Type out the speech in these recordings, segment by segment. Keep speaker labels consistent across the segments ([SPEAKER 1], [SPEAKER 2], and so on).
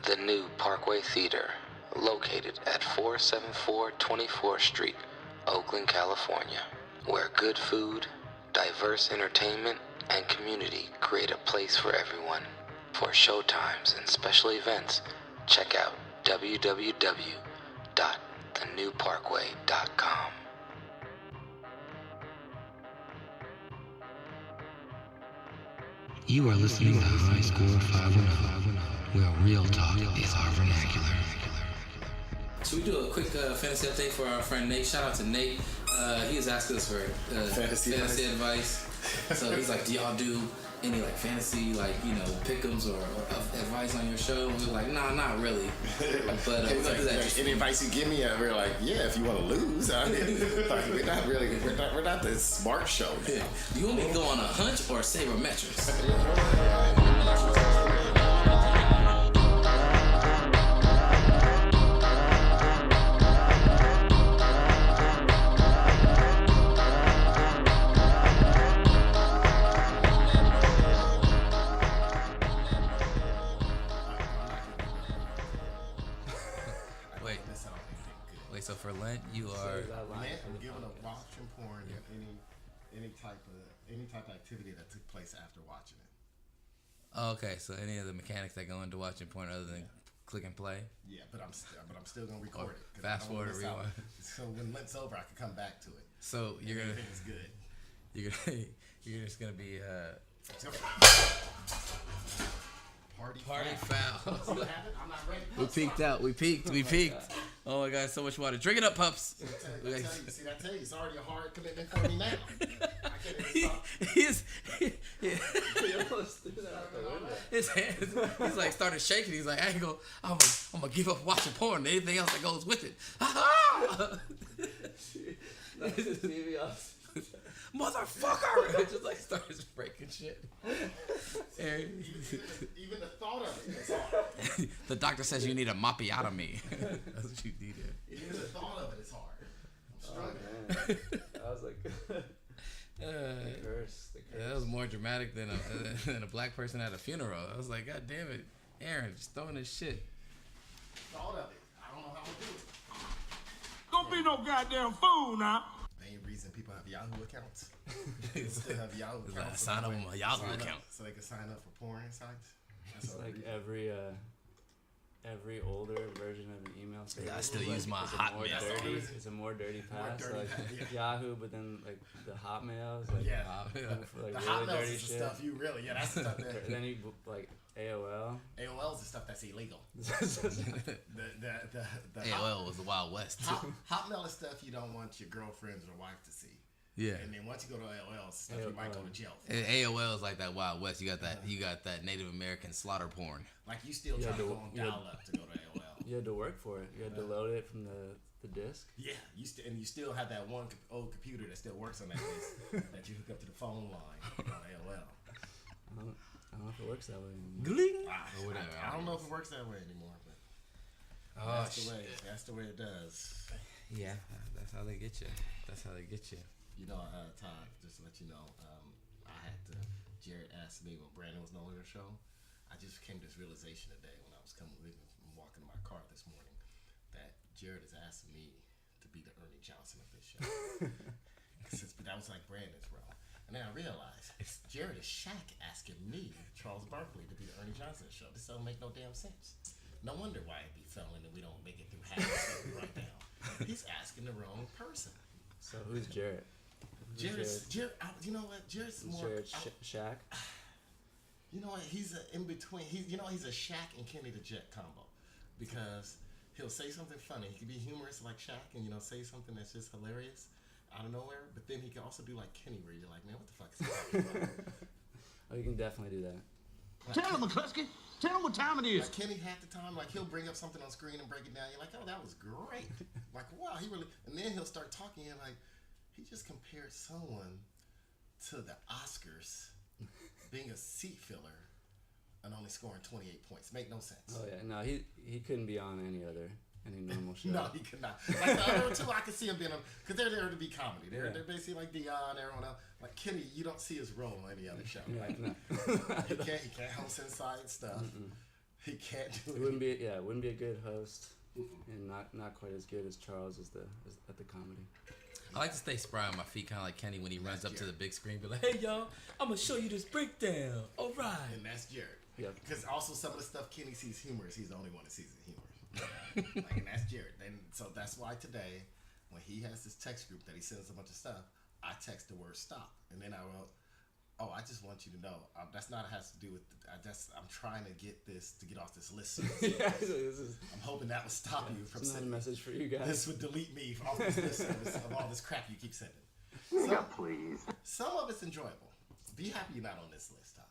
[SPEAKER 1] The new Parkway Theater, located at 474 24th Street, Oakland, California, where good food, diverse entertainment, and community create a place for everyone. For showtimes and special events, check out www.thenewparkway.com. You are listening to High Score 510, where real talk is our vernacular. Should we do a quick fantasy update for our friend Nate? Shout out to Nate. He was asking us for fantasy advice. So he's like, do y'all do any like fantasy, like, you know, pick'ems or advice on your show? And we were like, nah, not really. But we're gonna do that.
[SPEAKER 2] Any advice you give me? We're like, yeah, if you want to lose. I mean, like, we're not the smart show.
[SPEAKER 1] Yeah. You want me to go on a hunch or sabermetrics? So for Lent, you are
[SPEAKER 2] Lent. I'm giving up watching porn and any type of activity that took place after watching it.
[SPEAKER 1] Oh, okay, so any of the mechanics that go into watching porn other than click and play.
[SPEAKER 2] Yeah, but I'm still gonna record it.
[SPEAKER 1] Fast forward or rewind.
[SPEAKER 2] So when Lent's over, I can come back to it.
[SPEAKER 1] So you're gonna
[SPEAKER 2] think it's good.
[SPEAKER 1] You're just gonna be
[SPEAKER 2] Party
[SPEAKER 1] foul.
[SPEAKER 2] I'm not ready.
[SPEAKER 1] We peaked out. We peaked. Oh my God, so much water. Drink it up, pups.
[SPEAKER 2] I tell you, it's already a hard commitment for me now. I can't even stop.
[SPEAKER 1] His hands, he's like started shaking. He's like, I'm gonna give up watching porn and anything else that goes with it. Motherfucker! It just like starts breaking shit.
[SPEAKER 2] Even the thought of it is hard.
[SPEAKER 1] The doctor says you need a mopiotomy. That's what you need.
[SPEAKER 2] Even the thought of it is hard. I'm struggling.
[SPEAKER 3] I was like, the curse.
[SPEAKER 1] Yeah, that was more dramatic than a black person at a funeral. I was like, God damn it, Aaron, just throwing this shit.
[SPEAKER 2] Thought of it. I don't know how to do it.
[SPEAKER 4] Don't be no goddamn fool now.
[SPEAKER 2] Main reason people have Yahoo accounts. People still have Yahoo accounts.
[SPEAKER 1] Sign up on my Yahoo account.
[SPEAKER 2] So they can sign up for porn sites.
[SPEAKER 3] It's like every older version of an email service.
[SPEAKER 1] I still use my Hotmail.
[SPEAKER 3] It's a more dirty pass. Yahoo, but then like the Hotmail is like
[SPEAKER 2] the Hotmail is the stuff you really that's the stuff that.
[SPEAKER 3] Then you like AOL.
[SPEAKER 2] AOL is the stuff that's illegal. the
[SPEAKER 1] AOL was the Wild West.
[SPEAKER 2] Hotmail is stuff you don't want your girlfriends or wife to see.
[SPEAKER 1] Yeah.
[SPEAKER 2] And then once you go to AOL, stuff you might go to jail for.
[SPEAKER 1] And AOL is like that Wild West. You got that Native American slaughter porn.
[SPEAKER 2] Like you still try to go on dial-up to go to AOL.
[SPEAKER 3] You had to work for it. You had to load it from the disc.
[SPEAKER 2] Yeah. You still have that one old computer that still works on that disc that you hook up to the phone line on AOL.
[SPEAKER 3] I don't know if it works that way anymore.
[SPEAKER 1] Gling.
[SPEAKER 2] Or whatever. I don't know if it works that way anymore, but that's the way it does.
[SPEAKER 1] Yeah, that's how they get you.
[SPEAKER 2] You know, Todd, just to let you know, Jared asked me when Brandon was no longer on the show. I just came to this realization today when I was walking to my car this morning that Jared is asking me to be the Ernie Johnson of this show. But that was like Brandon's role. And then I realized Jared is Shaq asking me, Charles Barkley, to be the Ernie Johnson show. This doesn't make no damn sense. No wonder why it be failing and we don't make it through half the stuff right now. He's asking the wrong person.
[SPEAKER 3] So who's Jared?
[SPEAKER 2] Jared, you know what? Jared's more.
[SPEAKER 3] Jared Shaq?
[SPEAKER 2] You know what? He's in between. He's a Shaq and Kenny the Jet combo. Because he'll say something funny. He can be humorous like Shaq and, say something that's just hilarious out of nowhere. But then he can also do like Kenny where you're like, man, what the fuck is he talking about?
[SPEAKER 3] Oh, you can definitely do that.
[SPEAKER 4] Tell him, McCluskey. Tell him what time it is.
[SPEAKER 2] Like Kenny half the time, like he'll bring up something on screen and break it down. You're like, oh, that was great. Like, wow, he really. And then he'll start talking and like, he just compared someone to the Oscars being a seat filler and only scoring 28 points. Make no sense.
[SPEAKER 3] Oh yeah, no, he couldn't be on any normal show.
[SPEAKER 2] No, he could not. Like the other two, I could see him being on because they're there to be comedy. They're basically like Dion, everyone else. Like Kenny, you don't see his role on any other show.
[SPEAKER 3] Yeah,
[SPEAKER 2] like,
[SPEAKER 3] no.
[SPEAKER 2] he can't host inside stuff. He can't do it.
[SPEAKER 3] Wouldn't be a good host, and not quite as good as Charles as at the comedy.
[SPEAKER 1] I like to stay spry on my feet, kind of like Kenny when he runs up to the big screen, be like, "Hey y'all, I'm gonna show you this breakdown." All right.
[SPEAKER 2] And that's Jared.
[SPEAKER 3] Yep.
[SPEAKER 2] Because also some of the stuff Kenny sees humorous, he's the only one that sees it humorous. And that's Jared. And so that's why today, when he has this text group that he sends a bunch of stuff, I text the word stop, and then I wrote, "Oh, I just want you to know that's not has to do with. I'm trying to get off this list. I'm hoping that would stop you from
[SPEAKER 3] sending a message for you guys.
[SPEAKER 2] This would delete me off this list of all this crap you keep sending.
[SPEAKER 5] Please.
[SPEAKER 2] Some of it's enjoyable. Be happy you're not on this list, Todd.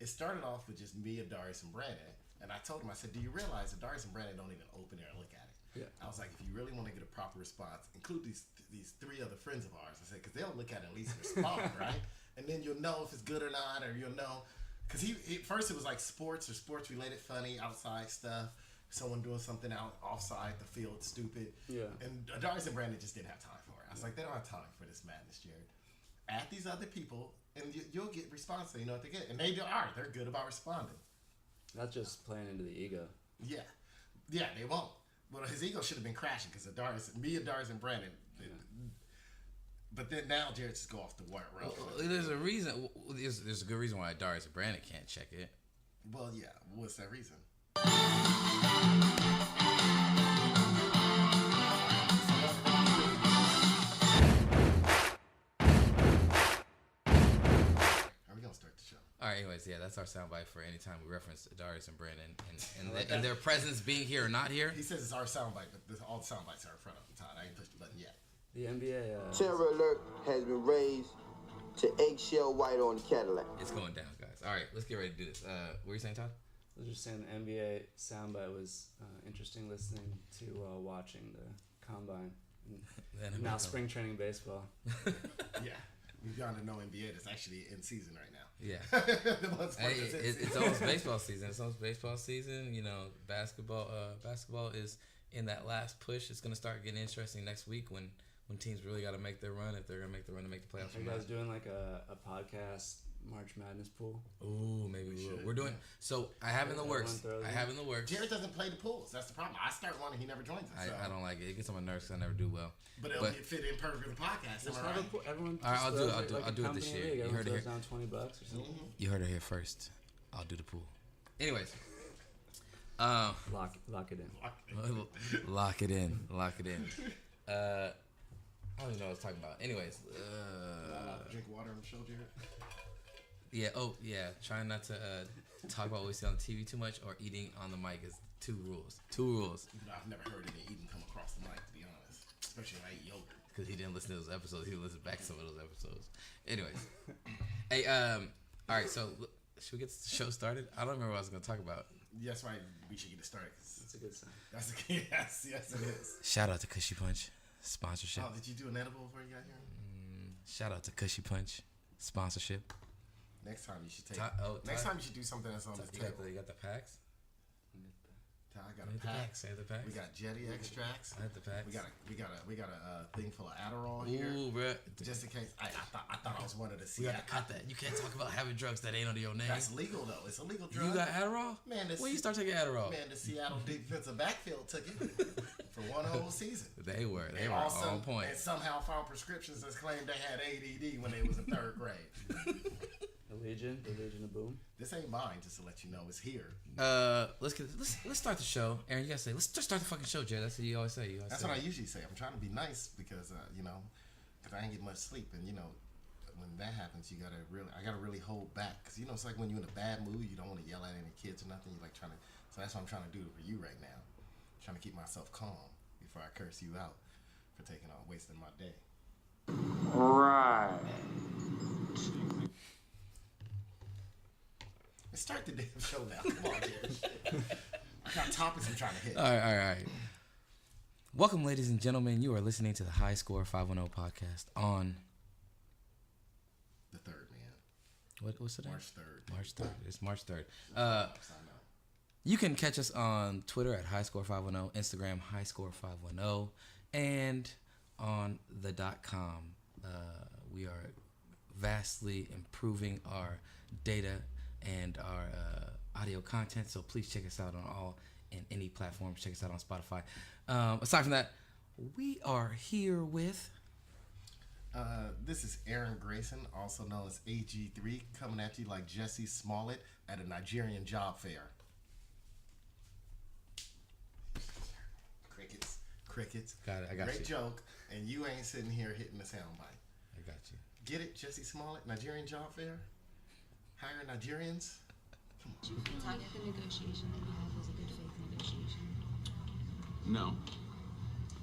[SPEAKER 2] It started off with just me, Darius, and Brandon, and I told him, I said, "Do you realize that Darius and Brandon don't even open it or look at it?"
[SPEAKER 3] Yeah.
[SPEAKER 2] I was like, "If you really want to get a proper response, include these three other friends of ours." I said, "Because they'll look at it and at least respond, right? And then you'll know if it's good or not, or you'll know." Because first it was like sports or sports related funny outside stuff, someone doing something offside the field, stupid.
[SPEAKER 3] Yeah.
[SPEAKER 2] And Darius and Brandon just didn't have time for it. I was like, they don't have time for this madness, Jared. Add these other people, and you'll get response. So you know what they get, and they are. They're good about responding.
[SPEAKER 3] Not just playing into the ego.
[SPEAKER 2] Yeah, they won't. Well, his ego should have been crashing because Darius and Brandon.
[SPEAKER 3] Yeah.
[SPEAKER 2] But then now Jared just go off the wire road.
[SPEAKER 1] There's a reason. There's a good reason why Darius and Brandon can't check it.
[SPEAKER 2] Well, yeah. What's that reason? Are we gonna start the show?
[SPEAKER 1] All right. Anyways, yeah, that's our soundbite for any time we reference Darius and Brandon and their presence being here or not here.
[SPEAKER 2] He says it's our soundbite, but all the soundbites are in front of him, Todd. I ain't pushed the button yet.
[SPEAKER 3] The NBA.
[SPEAKER 5] Terror alert has been raised to eggshell white on the Cadillac.
[SPEAKER 1] It's going down, guys. All right, let's get ready to do this. What were you saying, Todd?
[SPEAKER 3] I was just saying the NBA soundbite was interesting listening to watching the combine. And now spring training baseball.
[SPEAKER 2] Yeah. We've gotten to know NBA that's actually in season right now.
[SPEAKER 1] Yeah.
[SPEAKER 2] Hey,
[SPEAKER 1] it's almost baseball season. It's almost baseball season. You know, basketball is in that last push. It's going to start getting interesting next week when teams really got to make their run, if they're going to make the run to make the playoffs.
[SPEAKER 3] Are you guys doing like a podcast March Madness pool?
[SPEAKER 1] Ooh, maybe we will. We're doing. So I have in the works.
[SPEAKER 2] Jared doesn't play the pools. That's the problem. I start one and he never joins us.
[SPEAKER 1] I don't like it. It gets on my nerves because I never do well.
[SPEAKER 2] But it'll get fit in perfect with the podcast. Am I right?
[SPEAKER 3] Everyone.
[SPEAKER 1] All right, I'll do it this year.
[SPEAKER 3] You heard it here. Down $20 or something.
[SPEAKER 2] Mm-hmm.
[SPEAKER 1] You heard it here first. I'll do the pool. Anyways.
[SPEAKER 3] Lock it in.
[SPEAKER 1] Lock it in. I don't even know what I was talking about. Anyways.
[SPEAKER 2] Drink water on the show, Jared?
[SPEAKER 1] Yeah. Oh, yeah. Trying not to talk about what we see on TV too much or eating on the mic is two rules.
[SPEAKER 2] Even though I've never heard any eating come across the mic, to be honest. Especially when I eat yogurt.
[SPEAKER 1] Because he didn't listen to those episodes. He listened back to some of those episodes. Anyways. Hey, all right. So, should we get the show started? I don't remember what I was going to talk about.
[SPEAKER 2] Yes, right. We should get it started.
[SPEAKER 3] That's a good sign.
[SPEAKER 2] Yes, it is.
[SPEAKER 1] Shout out to Cushy Punch sponsorship.
[SPEAKER 2] Oh, did you do an edible before you got here?
[SPEAKER 1] Shout out to Cushy Punch sponsorship.
[SPEAKER 2] Next time you should take.
[SPEAKER 1] Next
[SPEAKER 2] time you should do something that's on this table.
[SPEAKER 1] You got the packs?
[SPEAKER 2] I got a pack.
[SPEAKER 1] Say the packs.
[SPEAKER 2] We got Jetty extracts.
[SPEAKER 1] I had the packs.
[SPEAKER 2] We got a thing full of Adderall here.
[SPEAKER 1] Ooh, bro.
[SPEAKER 2] Just in case. I thought I was one of the.
[SPEAKER 1] We got to cut that. You can't talk about having drugs that ain't under your name.
[SPEAKER 2] That's legal though. It's a legal drug.
[SPEAKER 1] You got Adderall?
[SPEAKER 2] Man,
[SPEAKER 1] when you start taking Adderall?
[SPEAKER 2] Man, the Seattle defensive backfield took it for one whole season.
[SPEAKER 1] They were
[SPEAKER 2] also,
[SPEAKER 1] on point.
[SPEAKER 2] And somehow found prescriptions that claimed they had ADD when they was in third grade.
[SPEAKER 3] The Legion of Boom.
[SPEAKER 2] This ain't mine, just to let you know. It's here.
[SPEAKER 1] Let's start the show. Aaron, you gotta say, let's just start the fucking show, Jay. That's what you always say.
[SPEAKER 2] That's what I usually say. I'm trying to be nice because because I ain't get much sleep, and when that happens, I gotta really hold back, because it's like when you're in a bad mood, you don't want to yell at any kids or nothing. You're like trying to. So that's what I'm trying to do for you right now. I'm trying to keep myself calm before I curse you out for wasting my day.
[SPEAKER 5] Right.
[SPEAKER 2] Let's start the damn show now. Come on, Jared. I got topics I'm trying to hit.
[SPEAKER 1] All right. Welcome, ladies and gentlemen. You are listening to the High Score 510 podcast on
[SPEAKER 2] the 3rd, man.
[SPEAKER 1] What's today?
[SPEAKER 2] March 3rd.
[SPEAKER 1] March 3rd. It's March 3rd. You can catch us on Twitter at High Score 510, Instagram High Score 510, and on the .com. We are vastly improving our data and our audio content. So please check us out on all and any platforms. Check us out on Spotify. Aside from that, we are here with.
[SPEAKER 2] This is Aaron Grayson, also known as AG3, coming at you like Jesse Smollett at a Nigerian job fair. Crickets.
[SPEAKER 1] Got it. I got
[SPEAKER 2] Great
[SPEAKER 1] you.
[SPEAKER 2] joke, and you ain't sitting here hitting the soundbite.
[SPEAKER 1] I got you.
[SPEAKER 2] Get it, Jesse Smollett? Nigerian job fair? Hire Nigerians?
[SPEAKER 6] Todd, the negotiation that we had was a good faith negotiation.
[SPEAKER 7] No.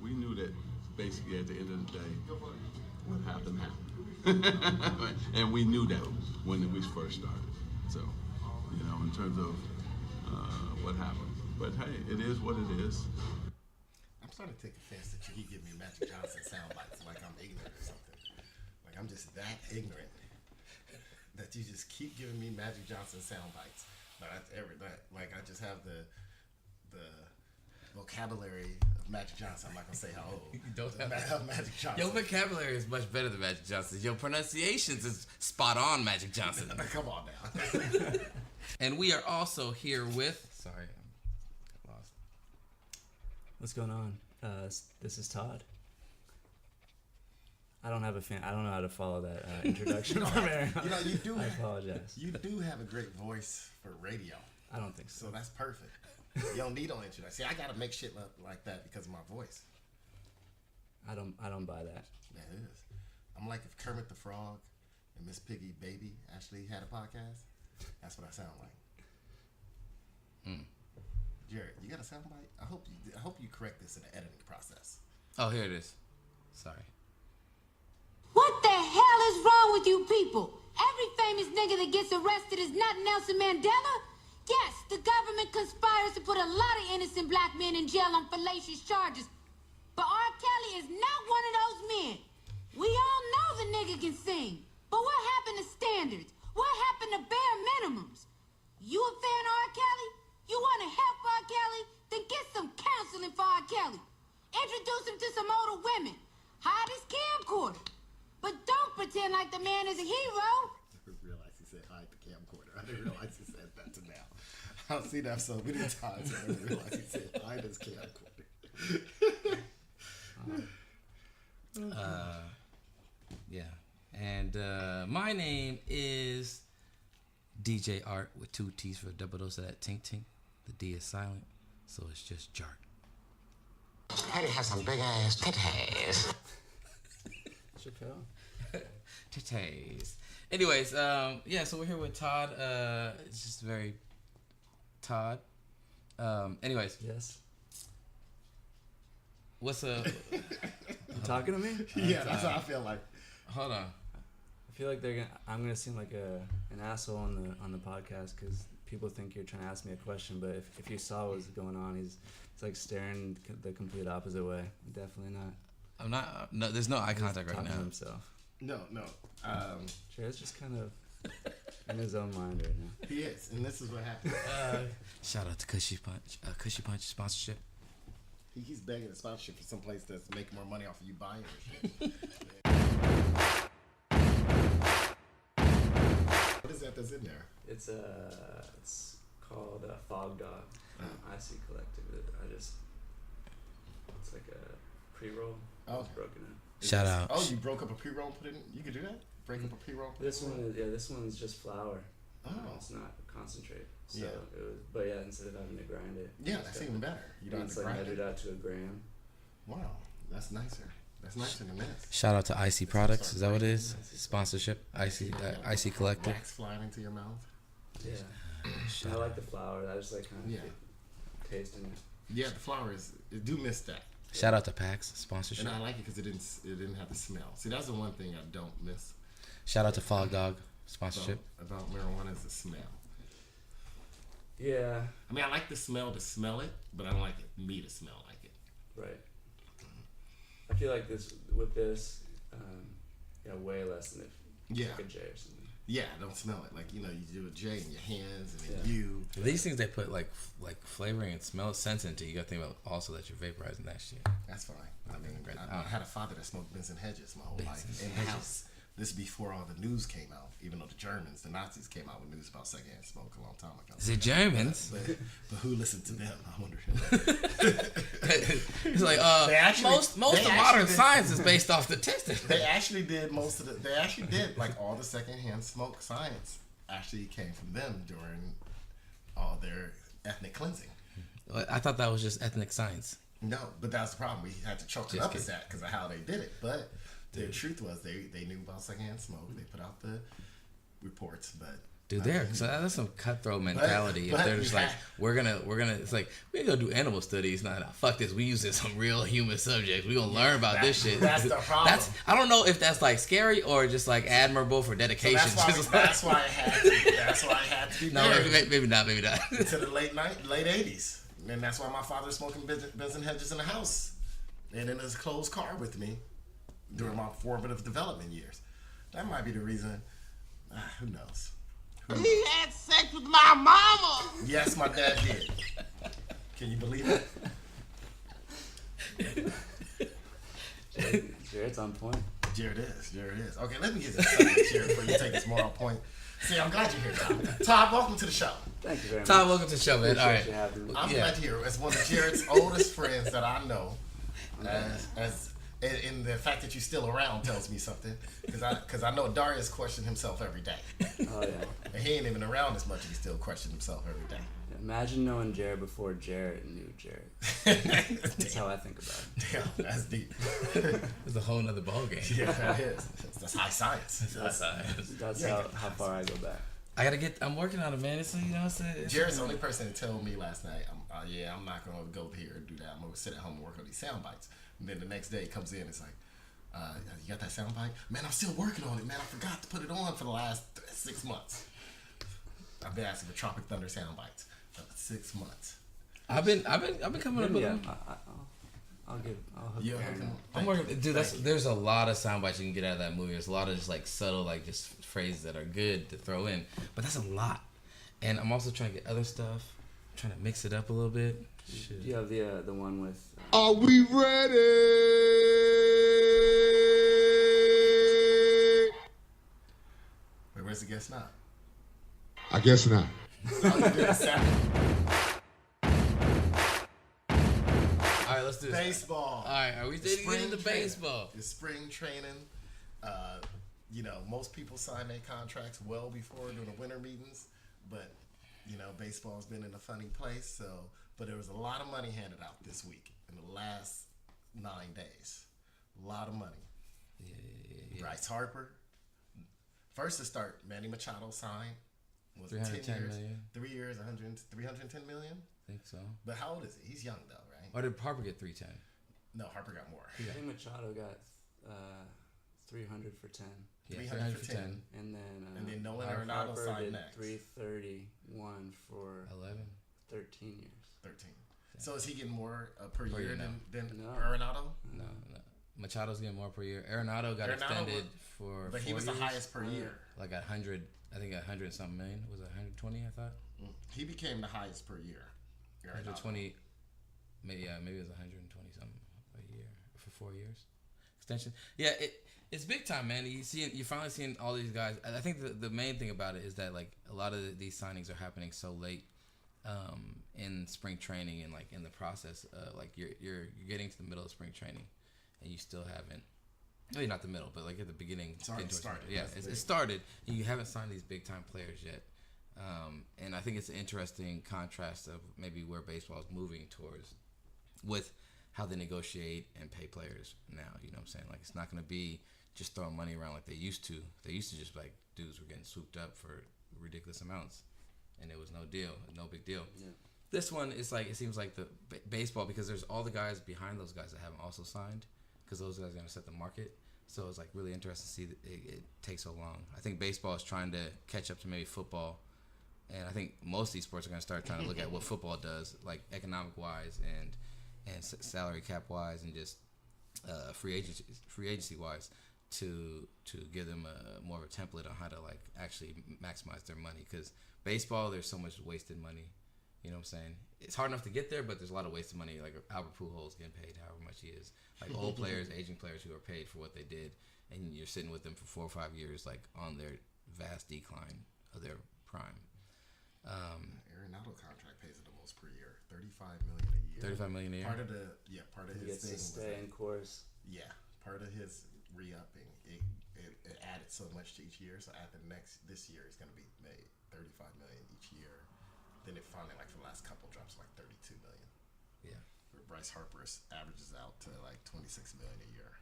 [SPEAKER 7] We knew that basically at the end of the day, what happened happened. And we knew that when we first started. So, in terms of what happened. But hey, it is what it is.
[SPEAKER 2] I'm starting to take offense that you keep giving me Magic Johnson sound bites like I'm ignorant or something. Like I'm just that ignorant that you just keep giving me Magic Johnson sound bites. Like I just have the vocabulary of Magic Johnson. I'm not gonna say how old.
[SPEAKER 1] You don't have
[SPEAKER 2] Magic Johnson.
[SPEAKER 1] Your vocabulary is much better than Magic Johnson's. Your pronunciations is spot on, Magic Johnson.
[SPEAKER 2] Come on now.
[SPEAKER 1] And we are also here with. Sorry, I got lost.
[SPEAKER 3] What's going on? This is Todd. I don't have a fan. I don't know how to follow that introduction from Aaron.
[SPEAKER 2] You do.
[SPEAKER 3] I apologize.
[SPEAKER 2] You do have a great voice for radio.
[SPEAKER 3] I don't think so.
[SPEAKER 2] So that's perfect. You don't need no introduction. See, I gotta make shit up like that because of my voice.
[SPEAKER 3] I don't buy that.
[SPEAKER 2] Yeah, it is. I'm like if Kermit the Frog and Miss Piggy Baby actually had a podcast. That's what I sound like. Jared, you got a sound bite? I hope you correct this in the editing process.
[SPEAKER 1] Oh, here it is. Sorry.
[SPEAKER 8] What the hell is wrong with you people? Every famous nigga that gets arrested is not Nelson Mandela. Yes, the government conspires to put a lot of innocent black men in jail on fallacious charges. But R. Kelly is not one of those men. We all know the nigga can sing. But what happened to standards? What happened to bare minimums? You a fan of R. Kelly? You want to help R. Kelly? Then get some counseling for R. Kelly. Introduce him to some older women. Hide his camcorder. But don't pretend like the man is a hero.
[SPEAKER 2] I didn't realize he said hide the camcorder. I didn't realize he said that to now. I've seen that so many times I didn't realize he said hide his camcorder.
[SPEAKER 1] Yeah. And my name is DJ Art with 2 T's for a double dose of that tink tink. The D is silent, so it's just Jart.
[SPEAKER 9] Patty has some big ass titties.
[SPEAKER 3] Chappelle.
[SPEAKER 1] Titties. Anyways, yeah, so we're here with Todd. It's just very Todd. Anyways.
[SPEAKER 3] Yes.
[SPEAKER 1] What's up?
[SPEAKER 3] You talking to me?
[SPEAKER 2] Yeah, that's how I feel like.
[SPEAKER 1] Hold on.
[SPEAKER 3] I feel like I'm gonna seem like an asshole on the podcast because people think you're trying to ask me a question, but if you saw what's going on, it's like staring the complete opposite way. Definitely not.
[SPEAKER 1] I'm not. No, there's no eye contact right
[SPEAKER 3] Talking to
[SPEAKER 1] now.
[SPEAKER 3] himself.
[SPEAKER 2] No.
[SPEAKER 3] Jared's just kind of in his own mind right now.
[SPEAKER 2] He is, and this is what happened.
[SPEAKER 1] Shout out to Cushy Punch. Cushy Punch sponsorship.
[SPEAKER 2] He's begging a sponsorship for some place that's making more money off of you buying your shit. What is that that's in there?
[SPEAKER 3] It's called Fog Dog. IC Collective. It's like a pre-roll.
[SPEAKER 2] Oh.
[SPEAKER 3] It's broken in.
[SPEAKER 1] Shout out.
[SPEAKER 2] Oh, you broke up a pre-roll and put it in? You could do that? Break up a pre-roll?
[SPEAKER 3] This one's just flour.
[SPEAKER 2] Oh.
[SPEAKER 3] It's not concentrate. So
[SPEAKER 2] Yeah.
[SPEAKER 3] it was, but yeah, instead of having to grind it.
[SPEAKER 2] Yeah, that's even better. You don't have
[SPEAKER 3] it's
[SPEAKER 2] to
[SPEAKER 3] like
[SPEAKER 2] grind
[SPEAKER 3] measured
[SPEAKER 2] it.
[SPEAKER 3] out to a gram.
[SPEAKER 2] Wow, that's nicer. That's nicer than this.
[SPEAKER 1] Shout out to IC Products. Is that what it is? Sponsorship. IC Collective.
[SPEAKER 2] Wax flying into your mouth.
[SPEAKER 3] Yeah. I like the flour. I just like kind of tasting it.
[SPEAKER 2] Yeah, the flour is. I do miss that.
[SPEAKER 1] Shout out to PAX sponsorship.
[SPEAKER 2] And I like it because it didn't have the smell. See, that's the one thing I don't miss.
[SPEAKER 1] Shout out to Fog Dog sponsorship.
[SPEAKER 2] About marijuana is the smell.
[SPEAKER 3] Yeah.
[SPEAKER 2] I mean, I like the smell to smell it, but I don't like me to smell like it.
[SPEAKER 3] Right. I feel like this way less than if you took a J or something.
[SPEAKER 2] Yeah, don't smell it. Like, you do a J in your hands and then you.
[SPEAKER 1] These things they put like flavoring and smell scents into. You got to think about also that you're vaporizing that shit.
[SPEAKER 2] That's fine. I mean, I had a father that smoked Benson Hedges my whole life in the house This is before all the news came out. Even though the Nazis came out with news about secondhand smoke a long time ago.
[SPEAKER 1] Is it Germans?
[SPEAKER 2] But who listened to them? I wonder.
[SPEAKER 1] It's like most of modern science is based off statistics.
[SPEAKER 2] They actually did like all the secondhand smoke science actually came from them during all their ethnic cleansing.
[SPEAKER 1] I thought that was just ethnic science.
[SPEAKER 2] No, but that's the problem. We had to chalk it up as that because of how they did it. But the truth was they knew about secondhand smoke. They put out the reports, but
[SPEAKER 1] so that's some cutthroat mentality. If they're just like, we're gonna, it's like we ain't gonna do animal studies. Nah, fuck this. We using some real human subjects. We gonna learn about this shit.
[SPEAKER 2] That's the problem.
[SPEAKER 1] I don't know if that's like scary or just like admirable for dedication.
[SPEAKER 2] So that's why I had to.
[SPEAKER 1] No, maybe not.
[SPEAKER 2] To the late 80s, and that's why my father was smoking Benson hedges in the house and in his closed car with me during my formative development years. That might be the reason. Who knows?
[SPEAKER 9] He had sex with my mama.
[SPEAKER 2] Yes, my dad did. Can you believe
[SPEAKER 3] it? Jared's on point.
[SPEAKER 2] Jared is. Okay, let me get this subject, Jared, before you take this more on point. See, I'm glad you're here, Todd. Todd, welcome to the show.
[SPEAKER 3] Thank you very much.
[SPEAKER 1] Todd, welcome to the show, man. All right.
[SPEAKER 2] I'm glad you're here. As one of Jared's oldest friends that I know, and the fact that you're still around tells me something, because I know Darius questioned himself every day.
[SPEAKER 3] Oh yeah.
[SPEAKER 2] And he ain't even around as much, and he still questioned himself every day.
[SPEAKER 3] Imagine knowing Jared before Jared knew Jared. That's how I think about it.
[SPEAKER 2] Damn, that's deep.
[SPEAKER 1] It's a whole nother ballgame.
[SPEAKER 2] Yeah, that is. That's high science.
[SPEAKER 3] That's how far I go back.
[SPEAKER 1] I'm working on it, man. It's
[SPEAKER 2] Jared's the only person that told me last night, I'm not going to go here and do that. I'm going to sit at home and work on these sound bites. And then the next day he comes in, it's like, you got that sound bite? Man, I'm still working on it, man. I forgot to put it on for the last 6 months. I've been asking for Tropic Thunder sound bites for 6 months.
[SPEAKER 1] I've been coming up with them.
[SPEAKER 3] I'll hook
[SPEAKER 2] Yeah,
[SPEAKER 1] I'm working, dude. There's a lot of sound bites you can get out of that movie. There's a lot of just like subtle, like just phrases that are good to throw in, but that's a lot. And I'm also trying to get other stuff, trying to mix it up a little bit. Shit.
[SPEAKER 3] You have the one with.
[SPEAKER 4] Are we ready?
[SPEAKER 2] Wait, where's the guest now?
[SPEAKER 4] I guess not.
[SPEAKER 2] All
[SPEAKER 1] right, let's do this.
[SPEAKER 2] Baseball.
[SPEAKER 1] All right, are we getting into baseball?
[SPEAKER 2] It's spring training. Most people sign their contracts well before during the winter meetings, but baseball's been in a funny place. But there was a lot of money handed out this week in the last 9 days. A lot of money. Yeah. Bryce Harper. First to start, Manny Machado signed. Was it 10 years? Million? 3 years, 310 million?
[SPEAKER 1] I think so.
[SPEAKER 2] But how old is he? He's young though, right?
[SPEAKER 1] Or did Harper get 310?
[SPEAKER 2] No, Harper got more.
[SPEAKER 3] I think Machado got 300 for 10.
[SPEAKER 2] Yeah, 300 for 10.
[SPEAKER 3] And then
[SPEAKER 2] Nolan Arenado signed next.
[SPEAKER 3] 331 for 13 years.
[SPEAKER 2] 13. So is he getting more per year than
[SPEAKER 3] No.
[SPEAKER 2] Arenado?
[SPEAKER 1] No. Machado's getting more per year. Arenado got extended for.
[SPEAKER 2] But he was
[SPEAKER 1] years.
[SPEAKER 2] The highest per year.
[SPEAKER 1] Like 100. I think 100 and something million. Was it 120? I thought.
[SPEAKER 2] He became the highest per year.
[SPEAKER 1] 120. Maybe it was 120 something a year for 4 years extension. Yeah, it's big time, man. You're finally seeing all these guys. I think the main thing about it is that like a lot of these signings are happening so late in spring training and like in the process. Like you're getting to the middle of spring training and you still haven't. Maybe not the middle, but like at the beginning.
[SPEAKER 2] It's already started.
[SPEAKER 1] Yeah, it started. And you haven't signed these big time players yet. And I think it's an interesting contrast of maybe where baseball is moving towards with how they negotiate and pay players now. You know what I'm saying? Like it's not going to be just throwing money around like they used to. They used to just like dudes were getting swooped up for ridiculous amounts, and it was no big deal.
[SPEAKER 3] Yeah.
[SPEAKER 1] This one is like it seems like the baseball because there's all the guys behind those guys that haven't also signed because those guys are going to set the market. So it's like really interesting to see that it takes so long. I think baseball is trying to catch up to maybe football. And I think most of these sports are going to start trying to look at what football does, like economic-wise and salary cap-wise and just free agency-wise to give them more of a template on how to like actually maximize their money. Because baseball, there's so much wasted money. You know what I'm saying? It's hard enough to get there, but there's a lot of wasted money. Like Albert Pujols getting paid however much he is. Like old players, aging players who are paid for what they did, and you're sitting with them for 4 or 5 years, like on their vast decline of their prime.
[SPEAKER 2] Arenado contract pays the most per year, $35 million a year.
[SPEAKER 1] $35 million a year.
[SPEAKER 2] Part of
[SPEAKER 3] He
[SPEAKER 2] his
[SPEAKER 3] gets to
[SPEAKER 2] thing
[SPEAKER 3] stay
[SPEAKER 2] was
[SPEAKER 3] in course.
[SPEAKER 2] yeah, part of his re-upping, it added so much to each year. So at this year, he's going to be made $35 million each year. Then it finally, like for the last couple, drops to like $32 million.
[SPEAKER 1] Yeah.
[SPEAKER 2] Where Bryce Harper averages out to like $26 million a year.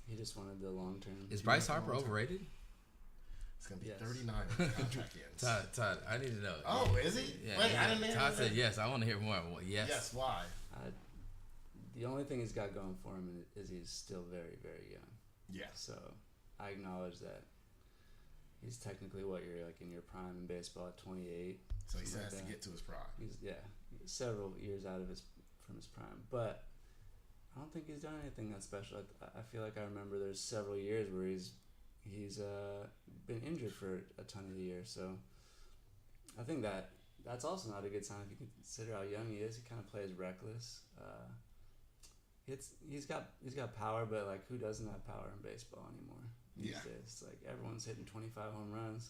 [SPEAKER 3] He just wanted the long term.
[SPEAKER 1] Is Bryce Harper overrated?
[SPEAKER 2] It's going to be
[SPEAKER 3] Yes.
[SPEAKER 2] 39 when the contract ends.
[SPEAKER 1] Todd, I need to know.
[SPEAKER 2] Oh, is he?
[SPEAKER 1] Yeah,
[SPEAKER 2] Wait, I didn't hear
[SPEAKER 1] Todd
[SPEAKER 2] that.
[SPEAKER 1] said yes. I want to hear more. Yes.
[SPEAKER 2] Yes, why?
[SPEAKER 3] The only thing he's got going for him is he's still very, very young.
[SPEAKER 2] Yeah.
[SPEAKER 3] So I acknowledge that he's technically you're like in your prime in baseball at 28.
[SPEAKER 2] So he
[SPEAKER 3] something
[SPEAKER 2] has
[SPEAKER 3] like
[SPEAKER 2] to
[SPEAKER 3] that.
[SPEAKER 2] get to his prime.
[SPEAKER 3] He's several years out of from his prime, but I don't think he's done anything that special. I feel like I remember there's several years where he's been injured for a ton of the year. So I think that's also not a good sign if you consider how young he is. He kind of plays reckless. He's got power, but like who doesn't have power in baseball anymore these days? It's like everyone's hitting 25 home runs.